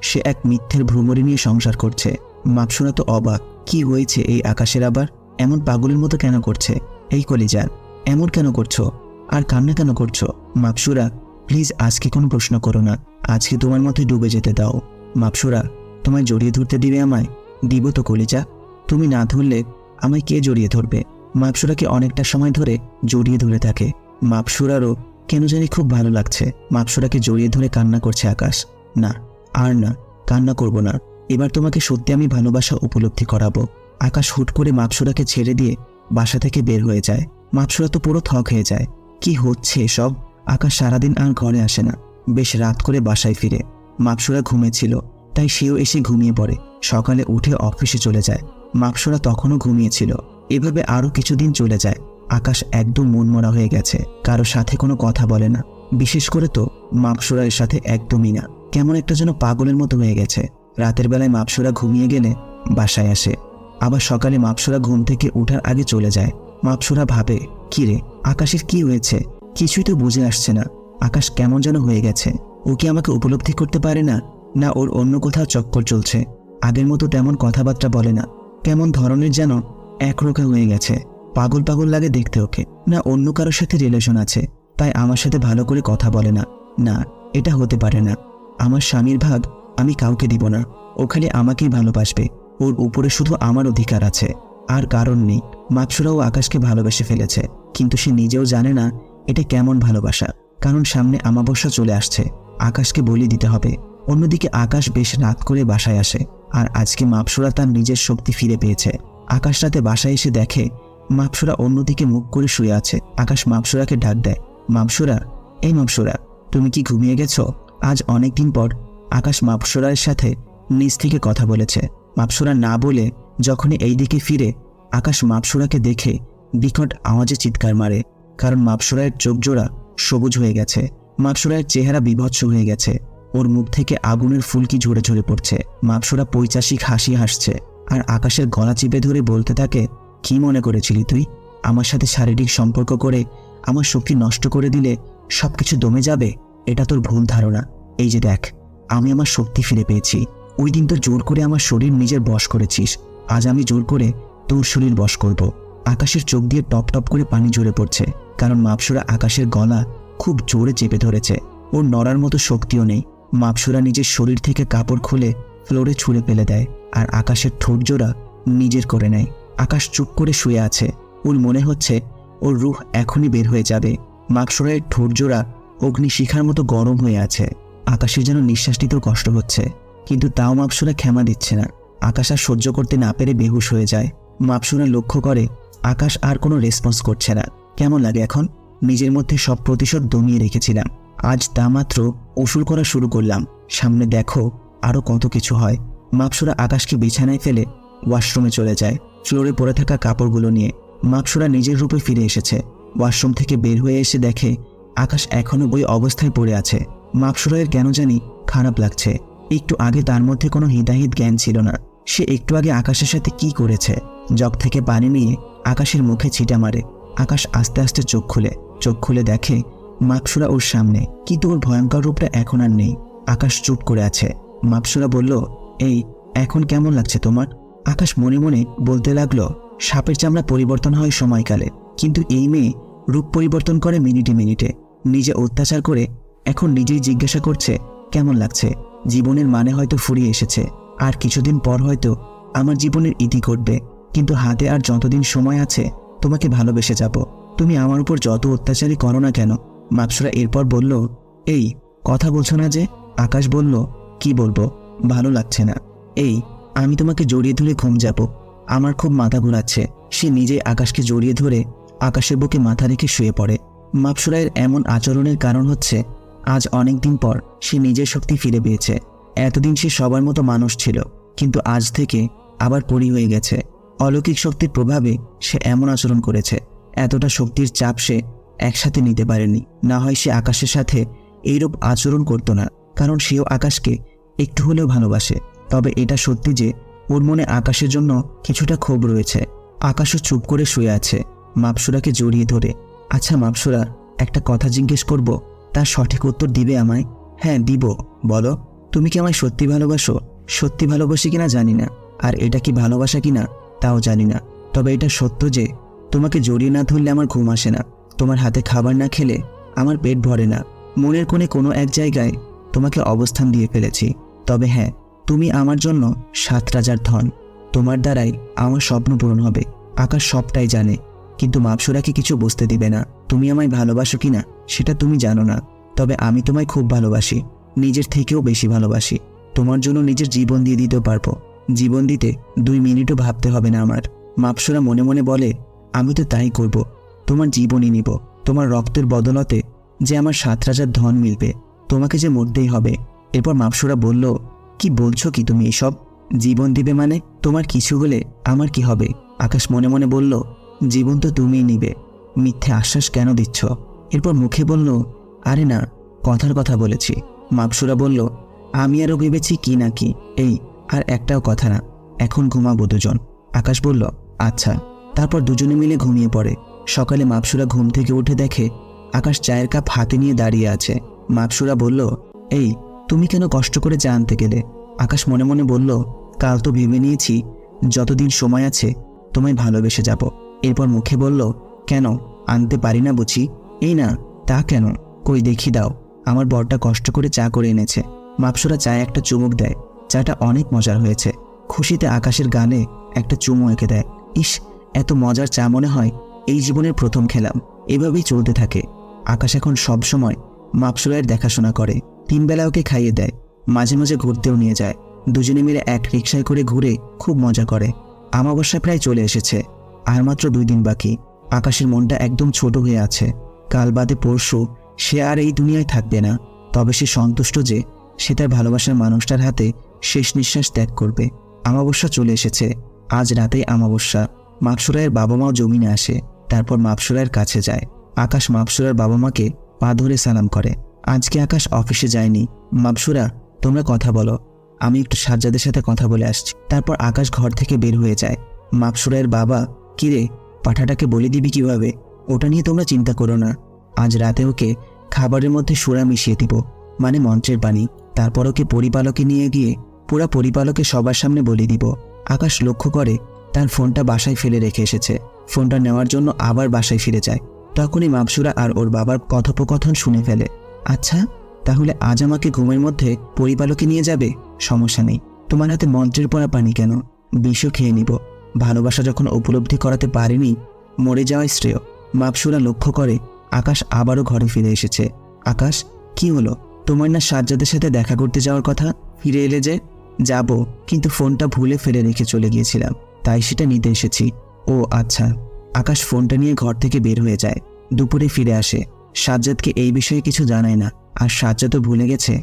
সে এক মিথ্যের ভ্রমরি নিয়ে সংসার করছে। মাকসুরা তো অবাক, কি হয়েছে এই আকাশের আবার? এমন পাগলের মতো কেন করছে? এই কলিজার, এমন কেন করছো? আর কান্না কেন করছো? মাকসুরা, প্লিজ আজকে কোনো প্রশ্ন করো না, আজকে তোমার মতোই ডুবে যেতে দাও। মাকসুরা, তোমায় জড়িয়ে ধরতে দিবে আমায়? দিব তো কলিজা, তুমি না ধরলে আমায় কে জড়িয়ে ধরবে? মাকসুরাকে অনেকটা সময় ধরে জড়িয়ে ধরে থাকে। মাকসুরারও কেন জানি খুব ভালো লাগছে। মাকসুরাকে জড়িয়ে ধরে কান্না করছে আকাশ। না, আর না, কান্না করব না, এবার তোমাকে সত্যি আমি ভালোবাসা উপলব্ধি করাবো। আকাশ হুট করে মাকসুরাকে ছেড়ে দিয়ে বাসা থেকে বের হয়ে যায়। মাকসুরা তো পুরো থক হয়ে যায়, কি হচ্ছে এসব? আকাশ সারাদিন আর ঘরে আসে না, বেশ রাত করে বাসায় ফিরে। মাকসুরা ঘুমিয়েছিল, তাই সেও এসে ঘুমিয়ে পড়ে। সকালে উঠে অফিসে চলে যায়। মাকসুরা তখনও ঘুমিয়েছিল। এভাবে আরও কিছুদিন চলে যায়। আকাশ একদম মনমরা হয়ে গেছে, কারো সাথে কোনো কথা বলে না, বিশেষ করে তো মাকসুরার সাথে একদমই না। কেমন একটা যেন পাগলের মতো হয়ে গেছে। রাতের বেলায় মাকসুরা ঘুমিয়ে গেলে বাসায় আসে, আবার সকালে মাকসুরা ঘুম থেকে ওঠার আগে চলে যায়। মাকসুরা ভাবে, কিরে আকাশের কি হয়েছে? কিছুই তো বুঝে আসছে না। আকাশ কেমন যেন হয়ে গেছে। ও কি আমাকে উপলব্ধি করতে পারে না? না ওর অন্য কোথাও চক্কর চলছে? আগের মতো তেমন কথাবার্তা বলে না, কেমন ধরনের যেন একরোখা হয়ে গেছে। পাগল পাগল লাগে দেখতে ওকে। না অন্য কারোর সাথে রিলেশন আছে, তাই আমার সাথে ভালো করে কথা বলে না। না, এটা হতে পারে না। আমার স্বামীর ভাগ আমি কাউকে দিব না, ও খালি আমাকেই ভালোবাসবে। ওর উপরে শুধু আমার অধিকার আছে, আর কারণ নেই। মাকসুরাও আকাশকে ভালোবেসে ফেলেছে, কিন্তু সে নিজেও জানে না এটা কেমন ভালোবাসা। কারণ সামনে অমাবস্যা চলে আসছে, আকাশকে বলি দিতে হবে। অন্যদিকে আকাশ বেশ রাত করে বাসায় আসে, আর আজকে মাকসুরা তার নিজের শক্তি ফিরে পেয়েছে। আকাশ রাতে বাসায় এসে দেখে মাকসুরা অন্যদিকে মুখ করে শুয়ে আছে। আকাশ মাকসুরাকে ডাক দেয়, মাকসুরা, এই মাকসুরা, তুমি কি ঘুমিয়ে গেছো? আজ অনেক দিন পর আকাশ মাকসুরার সাথে নিজ থেকে কথা বলেছে। মাকসুরা না বলে যখনই এই দিকে ফিরে, আকাশ মাকসুরাকে দেখে বিকট আওয়াজে চিৎকার মারে, কারণ মাকসুরায়ের চোখ জোড়া সবুজ হয়ে গেছে। মাকসুরায়ের চেহারা বিভৎস হয়ে গেছে, ওর মুখ থেকে আগুনের ফুলকি ঝরে ঝরে পড়ছে। মাকসুরা পৈশাচিক হাসি হাসছে, আর আকাশের গলা চিপে ধরে বলতে থাকে, কি মনে করেছিলি তুই? আমার সাথে শারীরিক সম্পর্ক করে আমার শক্তি নষ্ট করে দিলে সবকিছু দমে যাবে? এটা তোর ভুল ধারণা। এই যে দেখ, আমি আমার শক্তি ফিরে পেয়েছি। ওই দিন তো জোর করে আমার শরীর নিজের বশ করেছিস, আজ আমি জোর করে তোর শরীর বশ করব। আকাশের চোখ দিয়ে টপ টপ করে পানি ঝরে পড়ছে, কারণ মাকসুরা আকাশের গলা খুব জোরে চেপে ধরেছে। ওর নড়ার মতো শক্তিও নেই। মাকসুরা নিজের শরীর থেকে কাপড় খুলে ফ্লোরে ছুঁড়ে ফেলে দেয়, আর আকাশের ঠোঁট জোড়া নিজের করে নেয়। আকাশ চুপ করে শুয়ে আছে, ওর মনে হচ্ছে ওর রুহ এখনই বের হয়ে যাবে। মাকসুরার ঠোঁট জোড়া অগ্নিশিখার মতো গরম হয়ে আছে। আকাশের যেন নিঃশ্বাস নিতেও কষ্ট হচ্ছে, কিন্তু তাও মাকসুরা ক্ষমা দিচ্ছে না। আকাশ আর সহ্য করতে না পেরে বেহুশ হয়ে যায়। মাকসুরা লক্ষ্য করে আকাশ আর কোনো রেসপন্স করছে না। কেমন লাগে এখন? নিজের মধ্যে সব প্রতিশোধ দমিয়ে রেখেছিলাম। আজ তা মাত্র উসুল করা শুরু করলাম। সামনে দেখো আরও কত কিছু হয়। মাপসুরা আকাশকে বিছানায় ফেলে ওয়াশরুমে চলে যায়, ফ্লোরে পড়ে থাকা কাপড়গুলো নিয়ে। মাপসুরা নিজের রূপে ফিরে এসেছে। ওয়াশরুম থেকে বের হয়ে এসে দেখে আকাশ এখনও ওই অবস্থায় পড়ে আছে। মাপসুরায়ের কেন জানি খারাপ লাগছে। একটু আগে তার মধ্যে কোনো হিতাহিত জ্ঞান ছিল না। সে একটু আগে আকাশের সাথে কি করেছে? জগ থেকে পানি নিয়ে আকাশের মুখে ছিটা মারে। আকাশ আস্তে আস্তে চোখ খুলে দেখে মাপসুরা ওর সামনে, কিন্তু ওর ভয়ঙ্কর রূপটা এখন আর নেই। আকাশ চুপ করে আছে। মাপসুরা বলল, এই এখন কেমন লাগছে তোমার? আকাশ মনে মনে বলতে লাগলো, সাপের চামড়া পরিবর্তন হয় সময়কালে, কিন্তু এই মেয়ে রূপ পরিবর্তন করে মিনিটে মিনিটে। নিজে অত্যাচার করে এখন নিজেই জিজ্ঞাসা করছে কেমন লাগছে। জীবনের মানে হয়তো ফুরিয়ে এসেছে, আর কিছুদিন পর হয়তো আমার জীবনের ইতি ঘটবে, কিন্তু হাতে আর যতদিন সময় আছে তোমাকে ভালোবেসে যাব। তুমি আমার উপর যত অত্যাচারই করো না কেন। মাপসুরা এরপর বলল, এই কথা বলছো না যে? আকাশ বলল, কি বলবো, ভালো লাগছে না। এই আমি তোমাকে জড়িয়ে ধরে ঘুম যাব, আমার খুব মাথা ঘোরাচ্ছে। সে নিজেই আকাশকে জড়িয়ে ধরে আকাশের বুকে মাথা রেখে শুয়ে পড়ে। মাপসুরায়ের এমন আচরণের কারণ হচ্ছে আজ অনেক দিন পর সে নিজের শক্তি ফিরে পেয়েছে। এতদিন সে সবার মতো মানুষ ছিল, কিন্তু আজ থেকে আবার পরি হয়ে গেছে। অলৌকিক শক্তির প্রভাবে সে এমন আচরণ করেছে। এতটা শক্তির চাপ সে একসাথে নিতে পারেনি। না হয় সে আকাশের সাথে এইরূপ আচরণ করত না, কারণ সেও আকাশকে একটু হলেও ভালোবাসে। তবে এটা সত্যি যে ওর মনে আকাশের জন্য কিছুটা ক্ষোভ রয়েছে। আকাশও চুপ করে শুয়ে আছে, মাপসুরাকে জড়িয়ে ধরে। আচ্ছা মাপসুরা, একটা কথা জিজ্ঞেস করব, তার সঠিক উত্তর দিবে আমায়? হ্যাঁ দিব, বলো। তুমি কি আমায় সত্যি ভালোবাসো? সত্যি ভালোবাসি কিনা জানি না, আর এটা কি ভালোবাসা কিনা তাও জানি না। তবে এটা সত্য যে তোমাকে জড়িয়ে না ধরলে আমার ঘুম আসে না, তোমার হাতে খাবার না খেলে আমার পেট ভরে না। মনের কোণে কোনো এক জায়গায় তোমাকে অবস্থান দিয়ে ফেলেছি। তবে হ্যাঁ, তুমি আমার জন্য 7 রাজার ধন। তোমার দ্বারাই আমার স্বপ্ন পূরণ হবে। আকাশ সবটাই জানে, কিন্তু মাপসুরাকে কিছু বুঝতে দিবে না। তুমি আমায় ভালোবাসো কিনা সেটা তুমি জানো না, তবে আমি তোমায় খুব ভালোবাসি, নিজের থেকেও বেশি ভালোবাসি। তোমার জন্য নিজের জীবন দিয়ে দিতেও পারবো। জীবন দিতে 2 মিনিটও ভাবতে হবে না আমার। মাপসুরা মনে মনে বলে, আমি তো তাই করব, তোমার জীবনই নিব। তোমার রক্তের বদলতে যে আমার 7 রাজার ধন মিলবে, তোমাকে যে মরতেই হবে। এরপর মাপসুরা বলল, কি বলছো কি তুমি এসব? জীবন দিবে মানে? তোমার কিছু হলে আমার কি হবে? আকাশ মনে মনে বলল, জীবন তো তুমিই নিবে, মিথ্যে আশ্বাস কেন দিচ্ছ? এরপর মুখে বলল, আরে না, কথার কথা বলেছি। মাপসুরা বলল, আমি আরও ভেবেছি কি না কি। এই আর একটাও কথা না, এখন ঘুমাবো দুজন। আকাশ বলল, আচ্ছা। তারপর দুজনে মিলে ঘুমিয়ে পড়ে। সকালে মাপসুরা ঘুম থেকে উঠে দেখে আকাশ চায়ের কাপ হাতে নিয়ে দাঁড়িয়ে আছে। মাপসুরা বলল, এই তুমি কেন কষ্ট করে চা আনতে গেলে? আকাশ মনে মনে বলল, কাল তো ভেবে নিয়েছি যতদিন সময় আছে তোমায় ভালোবেসে যাব। এরপর মুখে বলল, কেন আনতে পারি না বুঝি? এই না, তা কেন? কই দেখি দাও, আমার বরটা কষ্ট করে চা করে এনেছে। মাপসুরা চায়ে একটা চুমুক দেয়। চাটা অনেক মজার হয়েছে। খুশিতে আকাশের গালে একটা চুমু এঁকে দেয়। ইস, এত মজার চা মনে হয় এই জীবনের প্রথম খেলাম। এভাবেই চলতে থাকে। আকাশ এখন সব সময় মাপসুরায়ের দেখাশোনা করে। 3 বেলা ওকে খাইয়ে দেয়, মাঝে মাঝে ঘুরতেও নিয়ে যায়। দুজনে মিলে এক রিকশায় করে ঘুরে খুব মজা করে। আমাবস্যা প্রায় চলে এসেছে, আর মাত্র 2 দিন বাকি। আকাশের মনটা একদম ছোট হয়ে আছে। কাল বাদে পরশু সে আর এই দুনিয়ায় থাকবে না। তবে সে সন্তুষ্ট যে সে তার ভালোবাসার মানুষটার হাতে শেষ নিঃশ্বাস ত্যাগ করবে। আমাবস্যা চলে এসেছে। আজ রাতেই আমাবস্যা। মাপসুরায়ের বাবা মাও জমিনে আসে, তারপর মাপসুরায়ের কাছে যায়। আকাশ মাপসুরার বাবা মাকে পা ধরে সালাম করে। আজকে আকাশ অফিসে যায়নি। মাপসুরা, তোমরা কথা বলো, আমি একটু সাজ্জাদের সাথে কথা বলে আসছি। তারপর আকাশ ঘর থেকে বের হয়ে যায়। মাপসুরায়ের বাবা, কিরে পাঠাটাকে বলে দিবি কিভাবে? ওটা নিয়ে তোমরা চিন্তা করো না, আজ রাতে ওকে খাবারের মধ্যে সুরা মিশিয়ে দিব, মানে মন্ত্রের পানি। তারপর ওকে পরিপালকে নিয়ে গিয়ে পুরা পরিপালকে সবার সামনে বলে দিব। আকাশ লক্ষ্য করে তার ফোনটা বাসায় ফেলে রেখে এসেছে। ফোনটা নেওয়ার জন্য আবার বাসায় ফিরে যায়। তখনই মাপসুরা আর ওর বাবার কথোপকথন শুনে ফেলে। আচ্ছা, তাহলে আজ আমাকে ঘুমের মধ্যে পরিপালকে নিয়ে যাবে? সমস্যা নেই, তোমার হাতে মন্ত্রের পড়া পানি কেন, বিষও খেয়ে নিব। ভালোবাসা যখন উপলব্ধি করাতে পারেনি, মরে যাওয়াই শ্রেয়। মাপসুরা লক্ষ্য করে আকাশ আবারও ঘরে ফিরে এসেছে। আকাশ, কি হলো? তোমার না সাজ্জাদের সাথে দেখা করতে যাওয়ার কথা? ফিরে এলে যে? যাব, কিন্তু ফোনটা ভুলে ফেলে রেখে চলে গিয়েছিলাম, তাই সেটা নিতে এসেছি। ও আচ্ছা। আকাশ ফোনটা নিয়ে ঘর থেকে বের হয়ে যায়। দুপুরে ফিরে আসে। সাজ্জাদকে এই বিষয়ে কিছু জানায় না, আর সাজ্জাদও ভুলে গেছে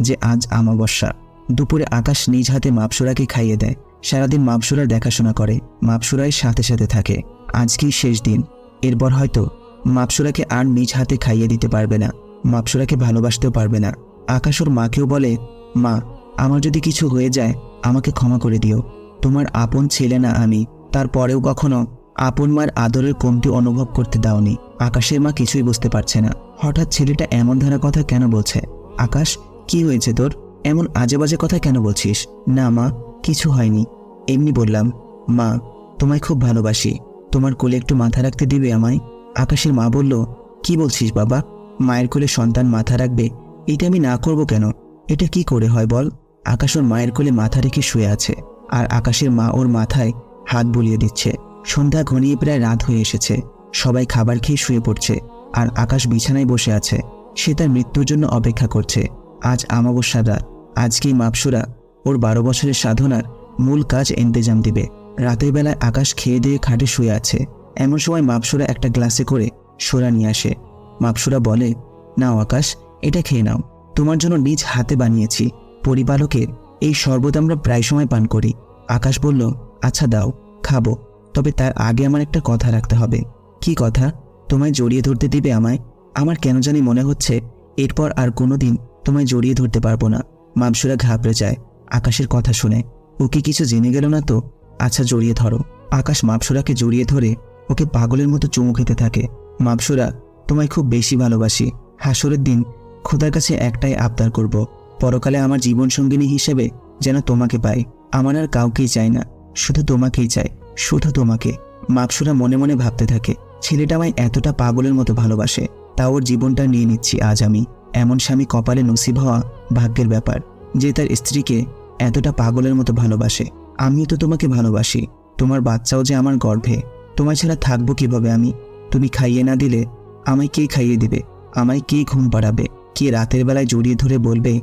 যে আজ আমাবস্যা। দুপুরে আকাশ নিজ হাতে মাপসুরাকে খাইয়ে দেয়। সারাদিন মাপসুরার দেখাশোনা করে, মাপসুরাই সাথে সাথে থাকে। আজকেই শেষ দিন, এরপর হয়তো মাপসুরাকে আর নিজ হাতে খাইয়ে দিতে পারবে না, মাপসুরাকে ভালোবাসতেও পারবে না। আকাশ ওর মাকেও বলে, মা, আমার যদি কিছু হয়ে যায় আমাকে ক্ষমা করে দিও। তোমার আপন ছেলে না আমি, তারপরেও কখনো আপন মার আদরের কমতি অনুভব করতে দাওনি। আকাশের মা কিছুই বুঝতে পারছে না, হঠাৎ ছেলেটা এমন ধারা কথা কেন বলছে। আকাশ, কি হয়েছে তোর? এমন আজে বাজে কথা কেন বলছিস? না মা, কিছু হয়নি, এমনি বললাম। মা, তোমায় খুব ভালোবাসি, তোমার কোলে একটু মাথা রাখতে দিবে আমায়? আকাশের মা বলল, কি বলছিস বাবা? মায়ের কোলে সন্তান মাথা রাখবে? এটা আমি না করব কেন? এটা কি করে হয় বল? আকাশ ওর মায়ের কোলে মাথা রেখে শুয়ে আছে, আর আকাশের মা ওর মাথায় হাত বুলিয়ে দিচ্ছে। সন্ধ্যা ঘনিয়ে প্রায় রাত হয়ে এসেছে। সবাই খাবার খেয়ে শুয়ে পড়ছে, আর আকাশ বিছানায় বসে আছে। সে তার মৃত্যুর জন্য অপেক্ষা করছে। আজ আমাবস্যার রাত, আজকেই মাপসুরা ওর 12 বছরের সাধনার মূল কাজ ইন্তেজাম দিবে। রাতের বেলায় আকাশ খেয়ে দিয়ে খাটে শুয়ে আছে। এমন সময় মাপসুরা একটা গ্লাসে করে সোরা নিয়ে আসে। মাপসুরা বলে, নাও আকাশ, এটা খেয়ে নাও, তোমার জন্য নিজ হাতে বানিয়েছি। পরিবালকের এই শরবত আমরা প্রায় সময় পান করি। আকাশ বলল, আচ্ছা দাও, খাবো, তবে তার আগে আমার একটা কথা রাখতে হবে। কি কথা? তোমায় জড়িয়ে ধরতে দিবে আমায়? আমার কেন জানি মনে হচ্ছে এরপর আর কোনোদিন তোমায় জড়িয়ে ধরতে পারবো না। মাপসুরা ঘাবড়ে যায় আকাশের কথা শুনে। ও কি কিছু জেনে গেল না তো? আচ্ছা, জড়িয়ে ধরো। আকাশ মাপসুরাকে জড়িয়ে ধরে ওকে পাগলের মতো চুমু খেতে থাকে। মাপসুরা, তোমায় খুব বেশি ভালোবাসি। হাসরের দিন খোদার কাছে একটাই আবদার করব, পরকালে আমার জীবন সঙ্গিনী হিসেবে যেন তোমাকে পাই। আমার আর কাউকেই চাই না, শুধু তোমাকেই চাই, শুধু তোমাকে। মাপসুরা মনে মনে ভাবতে থাকে, ছেলেটা আমায় এতটা পাগলের মতো ভালোবাসে, তা ওর জীবনটা নিয়ে নিচ্ছি আজ আমি। এমন স্বামী কপালে নসিব হওয়া ভাগ্যের ব্যাপার, যে তার স্ত্রীকে এতটা পাগলের মতো ভালোবাসে। আমিও তো তোমাকে ভালোবাসি, তোমার বাচ্চাও যে আমার গর্ভে। তোমায় ছাড়া থাকবো কিভাবে আমি? তুমি খাইয়ে না দিলে আমায় কে খাইয়ে দিবে? আমায় কে ঘুম পাড়াবে? কে রাতের বেলায় জড়িয়ে ধরে বলবে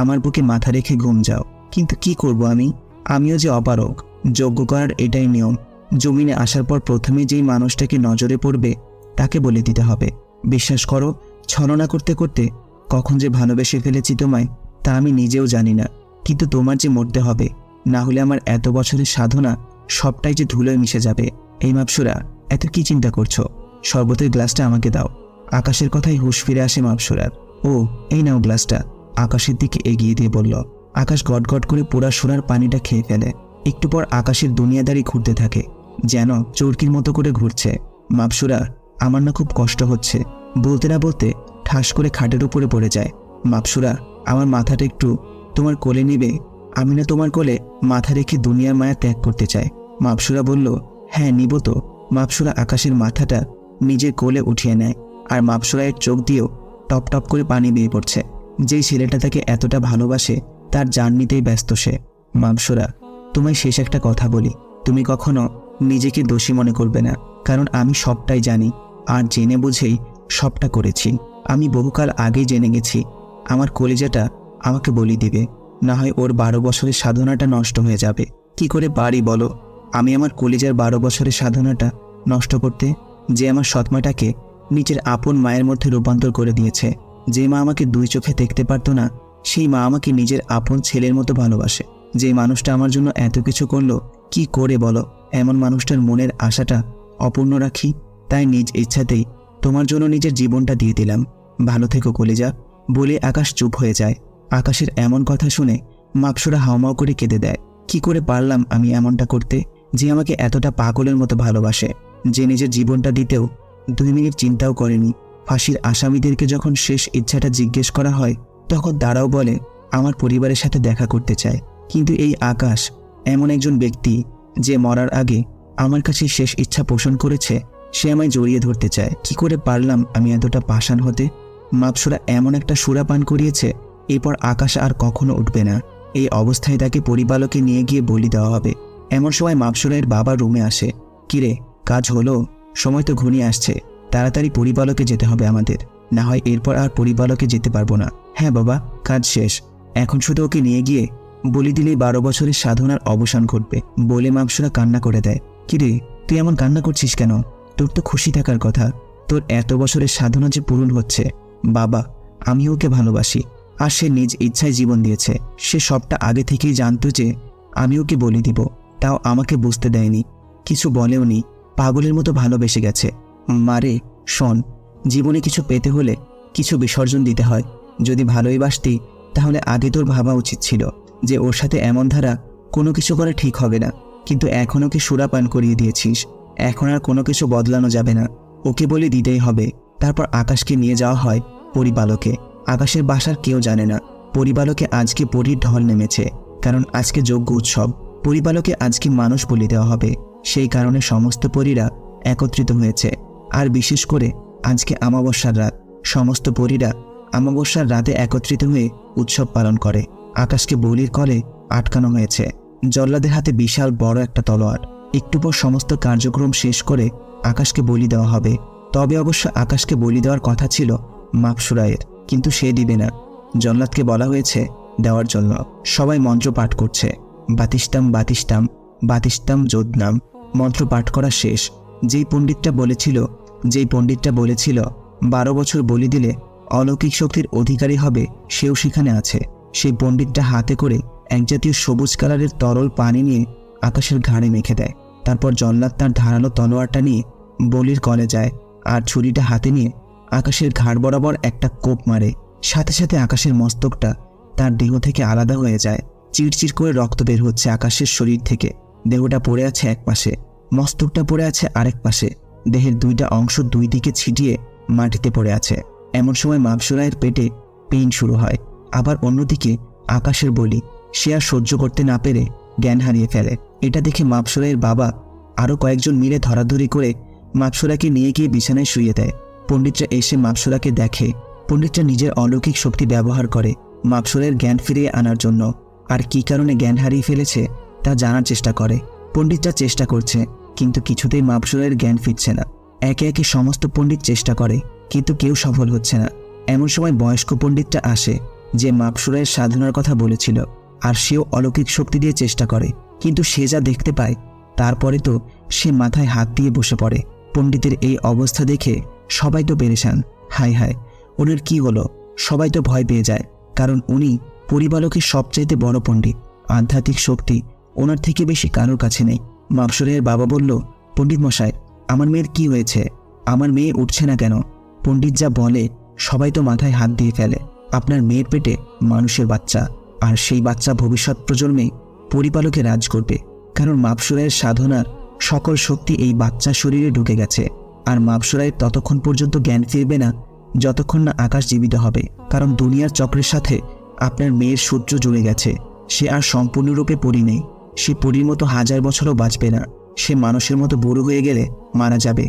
আমার বুকে মাথা রেখে ঘুম যাও? কিন্তু কি করব আমি? আমিও যে অপারগ। যজ্ঞ করার এটাই নিয়ম। জমিনে আসার পর প্রথমে যেই মানুষটাকে নজরে পড়বে তাকে বলে দিতে হবে। বিশ্বাস করো, ছলনা করতে করতে কখন যে ভালোবেসে ফেলেছি তোমায় তা আমি নিজেও জানি না। কিন্তু তোমার যে মরতে হবে, না হলে আমার এত বছরের সাধনা সবটাই যে ধুলোয় মিশে যাবে। এই মাপসুরা, এত কি চিন্তা করছো? শরবতের গ্লাসটা আমাকে দাও। আকাশের কথাই হুঁশ ফিরে আসে মাপসুরার। ও, এই নাও গ্লাসটা, আকাশের দিকে এগিয়ে দিয়ে বলল। আকাশ গটগট করে পোড়া সোনার পানিটা খেয়ে ফেলে। একটু পর আকাশের দুনিয়াদারি ঘুরতে থাকে, যেন চরকির মতো করে ঘুরছে। মাপসুরা, আমার না খুব কষ্ট হচ্ছে। বলতে না বলতে ঠাস করে খাটের উপরে পড়ে যায়। মাপসুরা, আমার মাথাটা একটু তোমার কোলে নিবে? আমি না তোমার কোলে মাথা রেখে দুনিয়ার মায়া ত্যাগ করতে চাই। মাপসুরা বলল, হ্যাঁ নিব তো। মাপসুরা আকাশের মাথাটা নিজের কোলে উঠিয়ে নেয়, আর মাপসুরায়ের চোখ দিয়েও টপ টপ করে পানি বেয়ে পড়ছে। যেই ছেলেটা তাকে এতটা ভালোবাসে তার জান নিতেই ব্যস্ত সে। মাপসুরা, তোমায় শেষ একটা কথা বলি, তুমি কখনো নিজেকে দোষী মনে করবে না, কারণ আমি সবটাই জানি, আর জেনে বুঝেই সবটা করেছি। আমি বহুকাল আগেই জেনে গেছি আমার কলিজাটা আমাকে বলি দিবে, না হয় ওর 12 বছরের সাধনাটা নষ্ট হয়ে যাবে। কি করে পারি বলো আমি আমার কলিজার 12 বছরের সাধনাটা নষ্ট করতে? যে আমার সৎমাটাকে নিজের আপন মায়ের মধ্যে রূপান্তর করে দিয়েছে, যে মা আমাকে 2 চোখে দেখতে পারতো না, সেই মা আমাকে নিজের আপন ছেলের মতো ভালোবাসে। যে মানুষটা আমার জন্য এত কিছু করলো, কি করে বলো এমন মানুষটার মনের আশাটা অপূর্ণ রাখি? তাই নিজ ইচ্ছাতেই তোমার জন্য নিজের জীবনটা দিয়ে দিলাম। ভালো থেকো কলিজা। বলে আকাশ চুপ হয়ে যায়। আকাশের এমন কথা শুনে মাপসুরা হাউমাউ করে কেঁদে দেয়। কি করে পারলাম আমি এমনটা করতে, যে আমাকে এতটা পাগলের মতো ভালোবাসে, যে নিজের জীবনটা দিতেও 2 মিনিট চিন্তাও করেনি। ফাঁসির আসামিদেরকে যখন শেষ ইচ্ছাটা জিজ্ঞেস করা হয়, তখন তারাও বলে আমার পরিবারের সাথে দেখা করতে চায়। কিন্তু এই আকাশ এমন একজন ব্যক্তি যে মরার আগে আমার কাছে শেষ ইচ্ছা পোষণ করেছে, সে আমায় জড়িয়ে ধরতে চায়। কি করে পারলাম আমি এতটা পাষাণ হতে? মাপসুরা এমন একটা সুরা পান করিয়েছে, এরপর আকাশ আর কখনো উঠবে না। এই অবস্থায় তাকে পরিবালকে নিয়ে গিয়ে বলি দেওয়া হবে। এমন সময় মাপসুরায়ের বাবা রুমে আসে। কিরে, কাজ হলো? সময় তো ঘনিয়ে আসছে, তাড়াতাড়ি পরিবালকে যেতে হবে আমাদের, না হয় এরপর আর পরিবালকে যেতে পারবো না। হ্যাঁ বাবা, কাজ শেষ, এখন শুধু ওকে নিয়ে গিয়ে বলি দিলেই 12 বছরের সাধনার অবসান ঘটবে। বলে মাপসুরা কান্না করে দেয়। কিরে, তুই এমন কান্না করছিস কেন? তোর তো খুশি থাকার কথা, তোর এত বছরের সাধনা যে পূরণ হচ্ছে। বাবা, আমি ওকে ভালোবাসি, আর সে নিজ ইচ্ছায় জীবন দিয়েছে। সে সবটা আগে থেকেই জানতো যে আমি ওকে বলে দিব, তাও আমাকে বুঝতে দেয়নি, কিছু বলেওনি, পাগলের মতো ভালোবেসে গেছে। মারে শোন, জীবনে কিছু পেতে হলে কিছু বিসর্জন দিতে হয়। যদি ভালোই বাসতি তাহলে আগে তোর ভাবা উচিত ছিল যে ওর সাথে এমন ধারা কোনো কিছু করা ঠিক হবে না। কিন্তু এখন ওকে সুরাপান করিয়ে দিয়েছিস, এখন আর কোনো কিছু বদলানো যাবে না। ওকে বলে দিতেই হবে। তারপর আকাশকে নিয়ে যাওয়া হয় পরিবালকে। আকাশের বাসার কেউ জানে না পরিবালকে আজকে পরীর ঢল নেমেছে, কারণ আজকে যজ্ঞ উৎসব। পরিবালকে আজকে মানুষ বলি দেওয়া হবে, সেই কারণে সমস্ত পরীরা একত্রিত হয়েছে। আর বিশেষ করে আজকে অমাবস্যার রাত, সমস্ত পরীরা অমাবস্যার রাতে একত্রিত হয়ে উৎসব পালন করে। আকাশকে বলির কলে আটকানো হয়েছে। জল্লাদের হাতে বিশাল বড় একটা তলোয়ার। একটু পর সমস্ত কার্যক্রম শেষ করে আকাশকে বলি দেওয়া হবে। তবে অবশ্য আকাশকে বলি দেওয়ার কথা ছিল মাপসুরায়ের, কিন্তু সে দিবে না। জল্লাদকে বলা হয়েছে দেওয়ার জন্য। সবাই মন্ত্র পাঠ করছে, বাতিস্তাম বাতিস্তাম বাতিস্তাম যোদনাম। মন্ত্র পাঠ করা শেষ। যেই পণ্ডিতটা বলেছিল 12 বছর বলি দিলে অলৌকিক শক্তির অধিকারী হবে, সেও সেখানে আছে। সেই পণ্ডিতটা হাতে করে এক জাতীয় সবুজ কালারের তরল পানি নিয়ে আকাশের ঘাড়ে মেখে দেয়। তারপর জল্লাদ তার ধারালো তলোয়ারটা নিয়ে বলির কলে যায়, আর ছুরিটা হাতে নিয়ে আকাশের ঘাড় বরাবর একটা কোপ মারে। সাথে সাথে আকাশের মস্তকটা তার দেহ থেকে আলাদা হয়ে যায়। চিরচির করে রক্ত বের হচ্ছে আকাশের শরীর থেকে। দেহটা পড়ে আছে এক পাশে, মস্তকটা পড়ে আছে আরেক পাশে। দেহের দুইটা অংশ দুই দিকে ছিটিয়ে মাটিতে পড়ে আছে। এমন সময় মাপসুরায়ের পেটে পেইন শুরু হয়। আবার অন্যদিকে আকাশের বলি, সে আর সহ্য করতে না পেরে জ্ঞান হারিয়ে ফেলে। এটা দেখে মাপসুরায়ের বাবা আরও কয়েকজন মিলে ধরাধরি করে মাপসুরাকে নিয়ে গিয়ে বিছানায় শুইয়ে দেয়। পণ্ডিতরা এসে মাপসুরাকে দেখে। পণ্ডিতরা নিজের অলৌকিক শক্তি ব্যবহার করে মাপসুরায়ের জ্ঞান ফিরিয়ে আনার জন্য। আর কী কারণে জ্ঞান হারিয়ে ফেলেছে তা জানার চেষ্টা করে। পণ্ডিতরা চেষ্টা করছে, কিন্তু কিছুতেই মাপসুরায়ের জ্ঞান ফিরছে না। একে একে সমস্ত পণ্ডিত চেষ্টা করে, কিন্তু কেউ সফল হচ্ছে না। এমন সময় বয়স্ক পণ্ডিতটা আসে, যে মাপসুরায়ের সাধনার কথা বলেছিল, আর সেও অলৌকিক শক্তি দিয়ে চেষ্টা করে, কিন্তু সে যা দেখতে পায় তারপরে তো সে মাথায় হাত দিয়ে বসে পড়ে। পণ্ডিতের এই অবস্থা দেখে সবাই তো পেরেশান। হায় হায়, ওনার কি হলো? সবাই তো ভয় পেয়ে যায়, কারণ উনি পরিবালকের সবচাইতে বড় পণ্ডিত। আধ্যাত্মিক শক্তি ওনার থেকে বেশি কারোর কাছে নেই। মাপসুরায়ের বাবা বলল, পণ্ডিত মশাই, আমার মেয়ের কি হয়েছে? আমার মেয়ে উঠছে না কেন? পণ্ডিত যা বলে সবাই তো মাথায় হাত দিয়ে ফেলে। আপনার মেয়ের পেটে মানুষের বাচ্চা, আর সেই বাচ্চা ভবিষ্যৎ প্রজন্মে পরিপালকে রাজ করবে, কারণ মাপসুরায়ের সাধনার সকল শক্তি এই বাচ্চার শরীরে ঢুকে গেছে। আর মাপসুরায়ের ততক্ষণ পর্যন্ত জ্ঞান ফিরবে না যতক্ষণ না আকাশ জীবিত হবে, কারণ দুনিয়ার চক্রের সাথে আপনার মেয়ের সূত্র জুড়ে গেছে। সে আর সম্পূর্ণরূপে পরি নেই। সে পরীর মতো 1000 বছরও বাঁচবে না। সে মানুষের মতো বড় হয়ে গেলে মারা যাবে।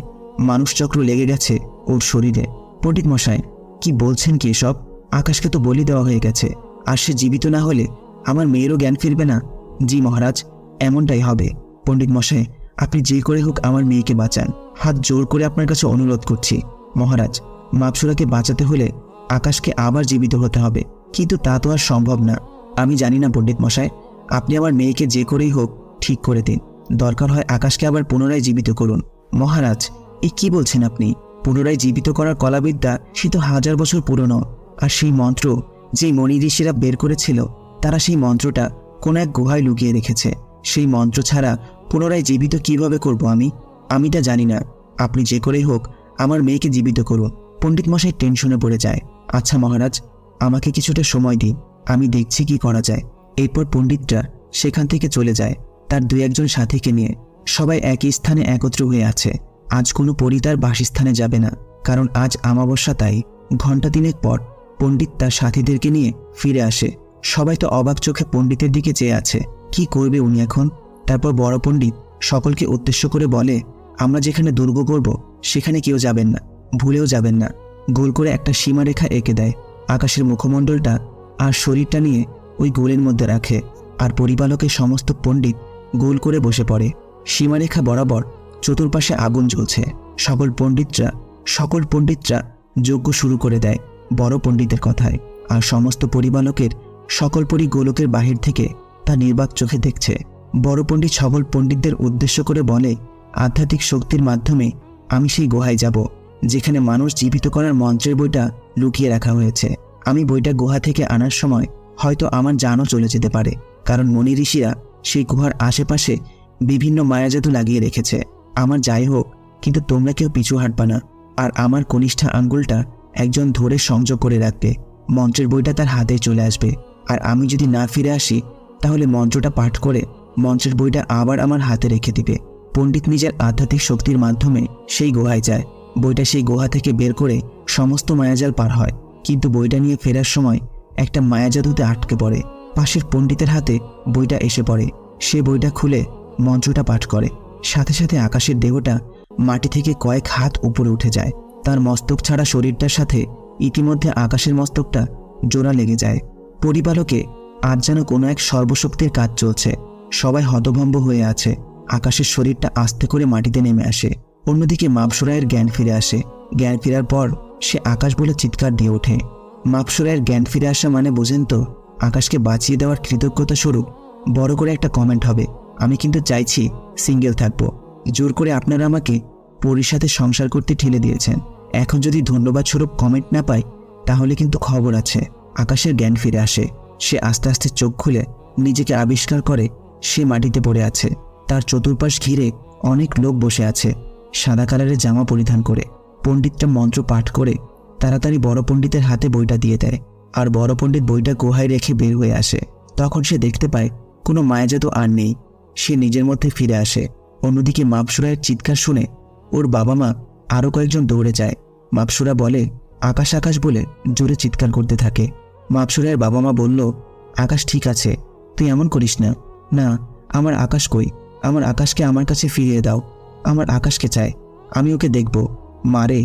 মানুষ চক্র লেগে গেছে ওর শরীরে। পণ্ডিত মশাই, কি বলছেন কি এসব? আকাশকে তো বলি দেওয়া হয়ে গেছে, আর সে জীবিত না হলে আমার মেয়েরও জ্ঞান ফিরবে না। জি মহারাজ, এমনটাই হবে। পণ্ডিত মশাই, আপনি যে করে হোক আমার মেয়েকে বাঁচান। হাত জোর করে আপনার কাছে অনুরোধ করছি মহারাজ। মাপসুরাকে বাঁচাতে হলে আকাশকে আবার জীবিত হতে হবে, কিন্তু তা তো আর সম্ভব না। আমি জানি না পণ্ডিত মশাই, আপনি আমার মেয়েকে যে করেই হোক ঠিক করে দিন। দরকার হয় আকাশকে আবার পুনরায় জীবিত করুন। মহারাজ, এই কি বলছেন আপনি? পুনরায় জীবিত করার কলাবিদ্যা সে তো 1000 বছর পুরনো। আর সেই মন্ত্র যে মণি ঋষিরা বের করেছিল, তারা সেই মন্ত্রটা কোনো এক গুহায় লুকিয়ে রেখেছে। সেই মন্ত্র ছাড়া পুনরায় জীবিত কিভাবে করব আমি তা জানি না। আপনি যে করেই হোক আমার মেয়েকে জীবিত করুন। পণ্ডিত মশাই টেনশনে পড়ে যায়। আচ্ছা মহারাজ, আমাকে কিছুটা সময় দিন, আমি দেখছি কি করা যায়। এরপর পণ্ডিতরা সেখান থেকে চলে যায় তার 2-1 সাথীকে নিয়ে। সবাই একই স্থানে একত্র হয়ে আছে। আজ কোনো পরী তার বাসস্থানে যাবে না, কারণ আজ অমাবস্যা। তাই ঘণ্টা 3 পর পণ্ডিত তার সাথীদেরকে নিয়ে ফিরে আসে। সবাই তো অবাক চোখে পণ্ডিতের দিকে চেয়ে আছে, কি করবে উনি এখন। তারপর বড় পণ্ডিত সকলকে উদ্দেশ্য করে বলে, আমরা যেখানে দুর্গ করব সেখানে কেউ যাবেন না, ভুলেও যাবেন না। গোল করে একটা সীমারেখা এঁকে দেয়। আকাশের মুখমণ্ডলটা আর শরীরটা নিয়ে ওই গোলের মধ্যে রাখে, আর পরিপালকের সমস্ত পণ্ডিত গোল করে বসে পড়ে। সীমারেখা বরাবর চতুর্পাশে আগুন জ্বলছে। সকল পণ্ডিতরা যজ্ঞ শুরু করে দেয় বড় পণ্ডিতের কথায়। আর সমস্ত পরিপালকের সকল পরি গোলকের বাহির থেকে তা নির্বাক চোখে দেখছে। বড় পণ্ডিত সকল পণ্ডিতদের উদ্দেশ্য করে বলে, আধ্যাত্মিক শক্তির মাধ্যমে আমি সেই গুহায় যাব, যেখানে মানুষ জীবিত করার মন্ত্রের বইটা লুকিয়ে রাখা হয়েছে। আমি বইটা গুহা থেকে আনার সময় হয়তো আমার জানও চলে যেতে পারে, কারণ মনি ঋষিরা সেই গুহার আশেপাশে বিভিন্ন মায়াজাদু লাগিয়ে রেখেছে। আমার যাই হোক, কিন্তু তোমরা কেউ পিছু হাঁটবা না, আর আমার কনিষ্ঠা আঙ্গুলটা একজন ধরে সংযোগ করে রাখবে। মন্ত্রের বইটা তার হাতে চলে আসবে, আর আমি যদি না ফিরে আসি তাহলে মন্ত্রটা পাঠ করে মন্ত্রের বইটা আবার আমার হাতে রেখে দিবে। পণ্ডিত নিজের আধ্যাত্মিক শক্তির মাধ্যমে সেই গুহায় যায়। বইটা সেই গুহা থেকে বের করে সমস্ত মায়াজাল পার হয়, কিন্তু বইটা নিয়ে ফেরার সময় একটা মায়াজাদুতে আটকে পড়ে। পাশের পণ্ডিতের হাতে বইটা এসে পড়ে। সে বইটা খুলে মন্ত্রটা পাঠ করে। সাথে সাথে আকাশের দেহটা মাটি থেকে কয়েক হাত উপরে উঠে যায়। তার মস্তক ছাড়া শরীরটার সাথে ইতিমধ্যে আকাশের মস্তকটা জোড়া লেগে যায়। পরিবালকে আজ যেন কোনো এক সর্বশক্তির কাজ চলছে। সবাই হতভম্ব হয়ে আছে। আকাশের শরীরটা আস্তে করে মাটিতে নেমে আসে। অন্যদিকে মাপসুরায়ের জ্ঞান ফিরে আসে। জ্ঞান ফেরার পর সে আকাশ বলে চিৎকার দিয়ে ওঠে। মাপসুরায়ের জ্ঞান ফিরে আসা মানে বোঝেন তো, আকাশকে বাঁচিয়ে দেওয়ার কৃতজ্ঞতা স্বরূপ বড় করে একটা কমেন্ট হবে, আমি কিন্তু চাইছি সিঙ্গেল থাকবো। জোর করে আপনারা আমাকে পরীর সাথে সংসার করতে ঠেলে দিয়েছেন। এখন যদি ধন্যবাদ স্বরূপ কমেন্ট না পাই তাহলে কিন্তু খবর আছে। আকাশের জ্ঞান ফিরে আসে। সে আস্তে আস্তে চোখ খুলে নিজেকে আবিষ্কার করে সে মাটিতে পড়ে আছে। তার চতুর্পাশ ঘিরে অনেক লোক বসে আছে, সাদা কালারের জামা পরিধান করে। পণ্ডিতটা মন্ত্র পাঠ করে তাড়াতাড়ি বড় পণ্ডিতের হাতে বইটা দিয়ে দেয়, আর বড় পণ্ডিত বইটা গুহায় রেখে বের হয়ে আসে। তখন সে দেখতে পায় কোনো মায়াজাদু আর নেই। সে নিজের মধ্যে ফিরে আসে। অন্যদিকে মাপসুরায়ের চিৎকার শুনে ওর বাবা মা আরও কয়েকজন দৌড়ে যায়। মাপসুরা বলে আকাশ আকাশ বলে জোরে চিৎকার করতে থাকে। মাপসুরায়ের বাবা মা বলল, আকাশ ঠিক আছে, তুই এমন করিস না। না, আমার আকাশ কই? আমার আকাশকে আমার কাছে ফিরিয়ে দাও। আমার আকাশকে চাই, আমি ওকে দেখব। মারে,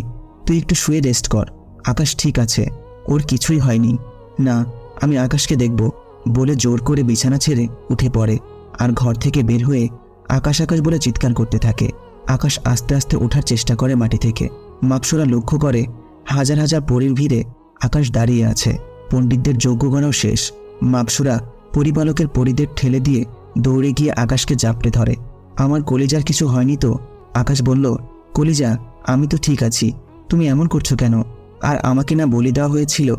তুই একটু শুয়ে রেস্ট কর, আকাশ ঠিক আছে, ওর কিছুই হয়নি। না, আমি আকাশকে দেখব বলে জোর করে বিছানা ছেড়ে উঠে পড়ে, আর ঘর থেকে বের হয়ে আকাশ আকাশ বলে চিৎকার করতে থাকে। আকাশ আস্তে আস্তে ওঠার চেষ্টা করে মাটি থেকে। মাপসুরা লক্ষ্য করে হাজার হাজার পরীর ভিড়ে আকাশ দাঁড়িয়ে আছে। পণ্ডিতদের যজ্ঞগণাও শেষ। মাপসুরা পরিবালকের পরীদের ঠেলে দিয়ে দৌড়ে গিয়ে আকাশকে জাপটে ধরে। আমার কলিজার কিছু হয়নি তো? আকাশ বলল, কলিজা, আমি তো ঠিক আছি, তুমি এমন করছো কেন? আর আমাকে না বলি দেওয়া হয়েছিল,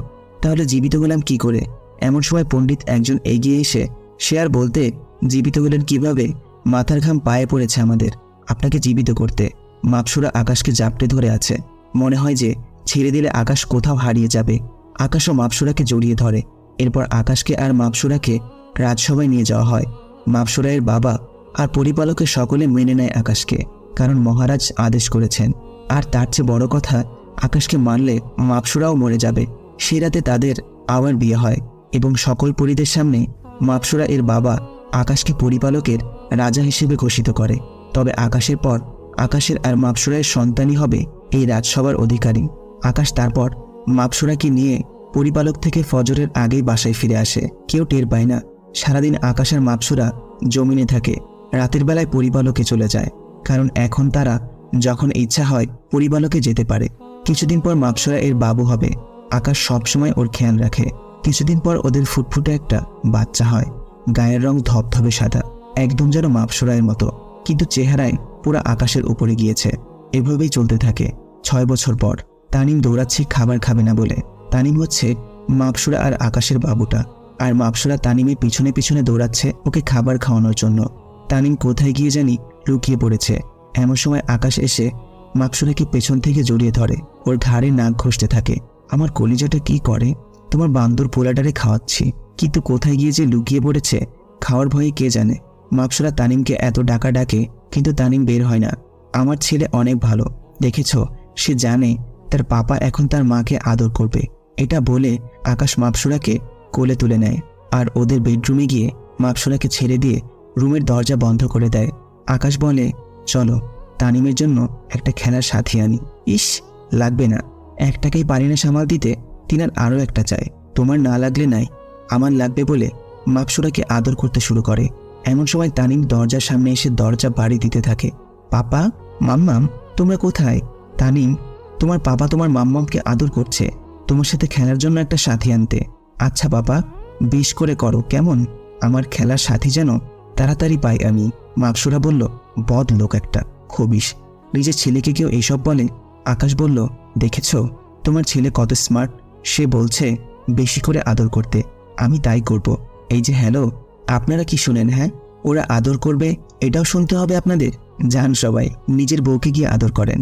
তাহলে জীবিত হলাম কি করে? এমন সময় পণ্ডিত একজন এগিয়ে এসে সে আর বলতে, জীবিত হলেন কিভাবে? মাথার ঘাম পায়ে পড়েছে আমাদের আপনাকে জীবিত করতে। মাপসুরা আকাশকে জাপটে ধরে আছে। মনে হয় যে ছেড়ে দিলে আকাশ কোথাও হারিয়ে যাবে। আকাশও মাপসুরাকে জড়িয়ে ধরে। এরপর আকাশকে আর মাপসুরাকে রাজসভায় নিয়ে যাওয়া হয়। মাপসুরায়ের বাবা আর পরিপালকের সকলে মেনে নেয় আকাশকে, কারণ মহারাজ আদেশ করেছেন। আর তার চেয়ে বড় কথা, আকাশকে মারলে মাপসুরাও মরে যাবে। সে রাতে তাদের আবার বিয়ে হয় এবং সকল পরীদের সামনে মাপসুরা এর বাবা আকাশকে পরিপালকের রাজা হিসেবে ঘোষিত করে। তবে আকাশের পর আকাশের আর মাপসুরায়ের সন্তানই হবে এই রাজসভার অধিকারী। আকাশ তারপর মাপসুরাকে নিয়ে পরিপালক থেকে ফজরের আগেই বাসায় ফিরে আসে। কেউ টের পায় না। সারাদিন আকাশ আর মাপসুরা জমিনে থাকে। রাতের বেলায় পরিপালকে চলে যায়, কারণ এখন তারা যখন ইচ্ছা হয় পরিপালকে যেতে পারে। কিছুদিন পর মাপসুরা এর বাবু হবে। আকাশ সবসময় ওর খেয়াল রাখে। কিছুদিন পর ওদের ফুটফুটে একটা বাচ্চা হয়। গায়ের রং ধবধবে সাদা, একদম যেন মাপসুরায়ের মতো, কিন্তু চেহারায় পুরা আকাশের উপরে গিয়েছে। এভাবেই চলতে থাকে। 6 বছর পর তানিম দৌড়াচ্ছে খাবার খাবে না বলে। তানিম হচ্ছে মাপসুরা আর আকাশের বাবুটা, আর মাপসুরা তানিমের পিছনে পিছনে দৌড়াচ্ছে ওকে খাবার খাওয়ানোর জন্য। তানিম কোথায় গিয়ে জানি লুকিয়ে পড়েছে। এমন সময় আকাশ এসে মাপসুরাকে পেছন থেকে জড়িয়ে ধরে, ওর ঘাড়ে নাক ঘষতে থাকে। আমার কলিজাটা কি করে? তোমার বান্দর পোলাটারে খাওয়াচ্ছি, কিন্তু কোথায় গিয়ে যে লুকিয়ে পড়েছে খাওয়ার ভয়ে কে জানে। মাপসুরা তানিমকে এত ডাকা ডাকে, কিন্তু তানিম বের হয় না। আমার ছেলে অনেক ভালো, দেখেছ, সে জানে তার পাপা এখন তার মাকে আদর করবে। এটা বলে আকাশ মাপসুরাকে কোলে তুলে নেয়, আর ওদের বেডরুমে গিয়ে মাপসুরাকে ছেড়ে দিয়ে রুমের দরজা বন্ধ করে দেয়। আকাশ বলে, চলো তানিমের জন্য একটা খেলার সাথী আনি। ইস, লাগবে না, একটাকেই পারি না সামাল দিতে, তিনার আরও একটা চাই। তোমার না লাগলে নাই, আমার লাগবে বলে মাপসুরাকে আদর করতে শুরু করে। এমন সময় তানিম দরজার সামনে এসে দরজা বাড়ি দিতে থাকে। পাপা, মাম্মাম, তোমরা কোথায়? তানিম, তোমার পাপা তোমার মাম্মামকে আদর করছে, তোমার সাথে খেলার জন্য একটা সাথী আনতে। আচ্ছা পাপা, বেশ করে করো কেমন? আমার খেলার সাথী যেন তাড়াতাড়ি পাই আমি। মাপসুরা বলল, বদ লোক একটা, খবিস। নিজের ছেলেকে কেউ এইসব বলে? আকাশ বলল, দেখেছো তোমার ছেলে কত স্মার্ট। সে বলছে বেশি করে আদর করতে, আমি তাই করব। এই যে হ্যালো, আপনারা কি শুনেন? হ্যাঁ, ওরা আদর করবে এটাও শুনতে হবে আপনাদের। যান সবাই নিজের বউকে গিয়ে আদর করেন।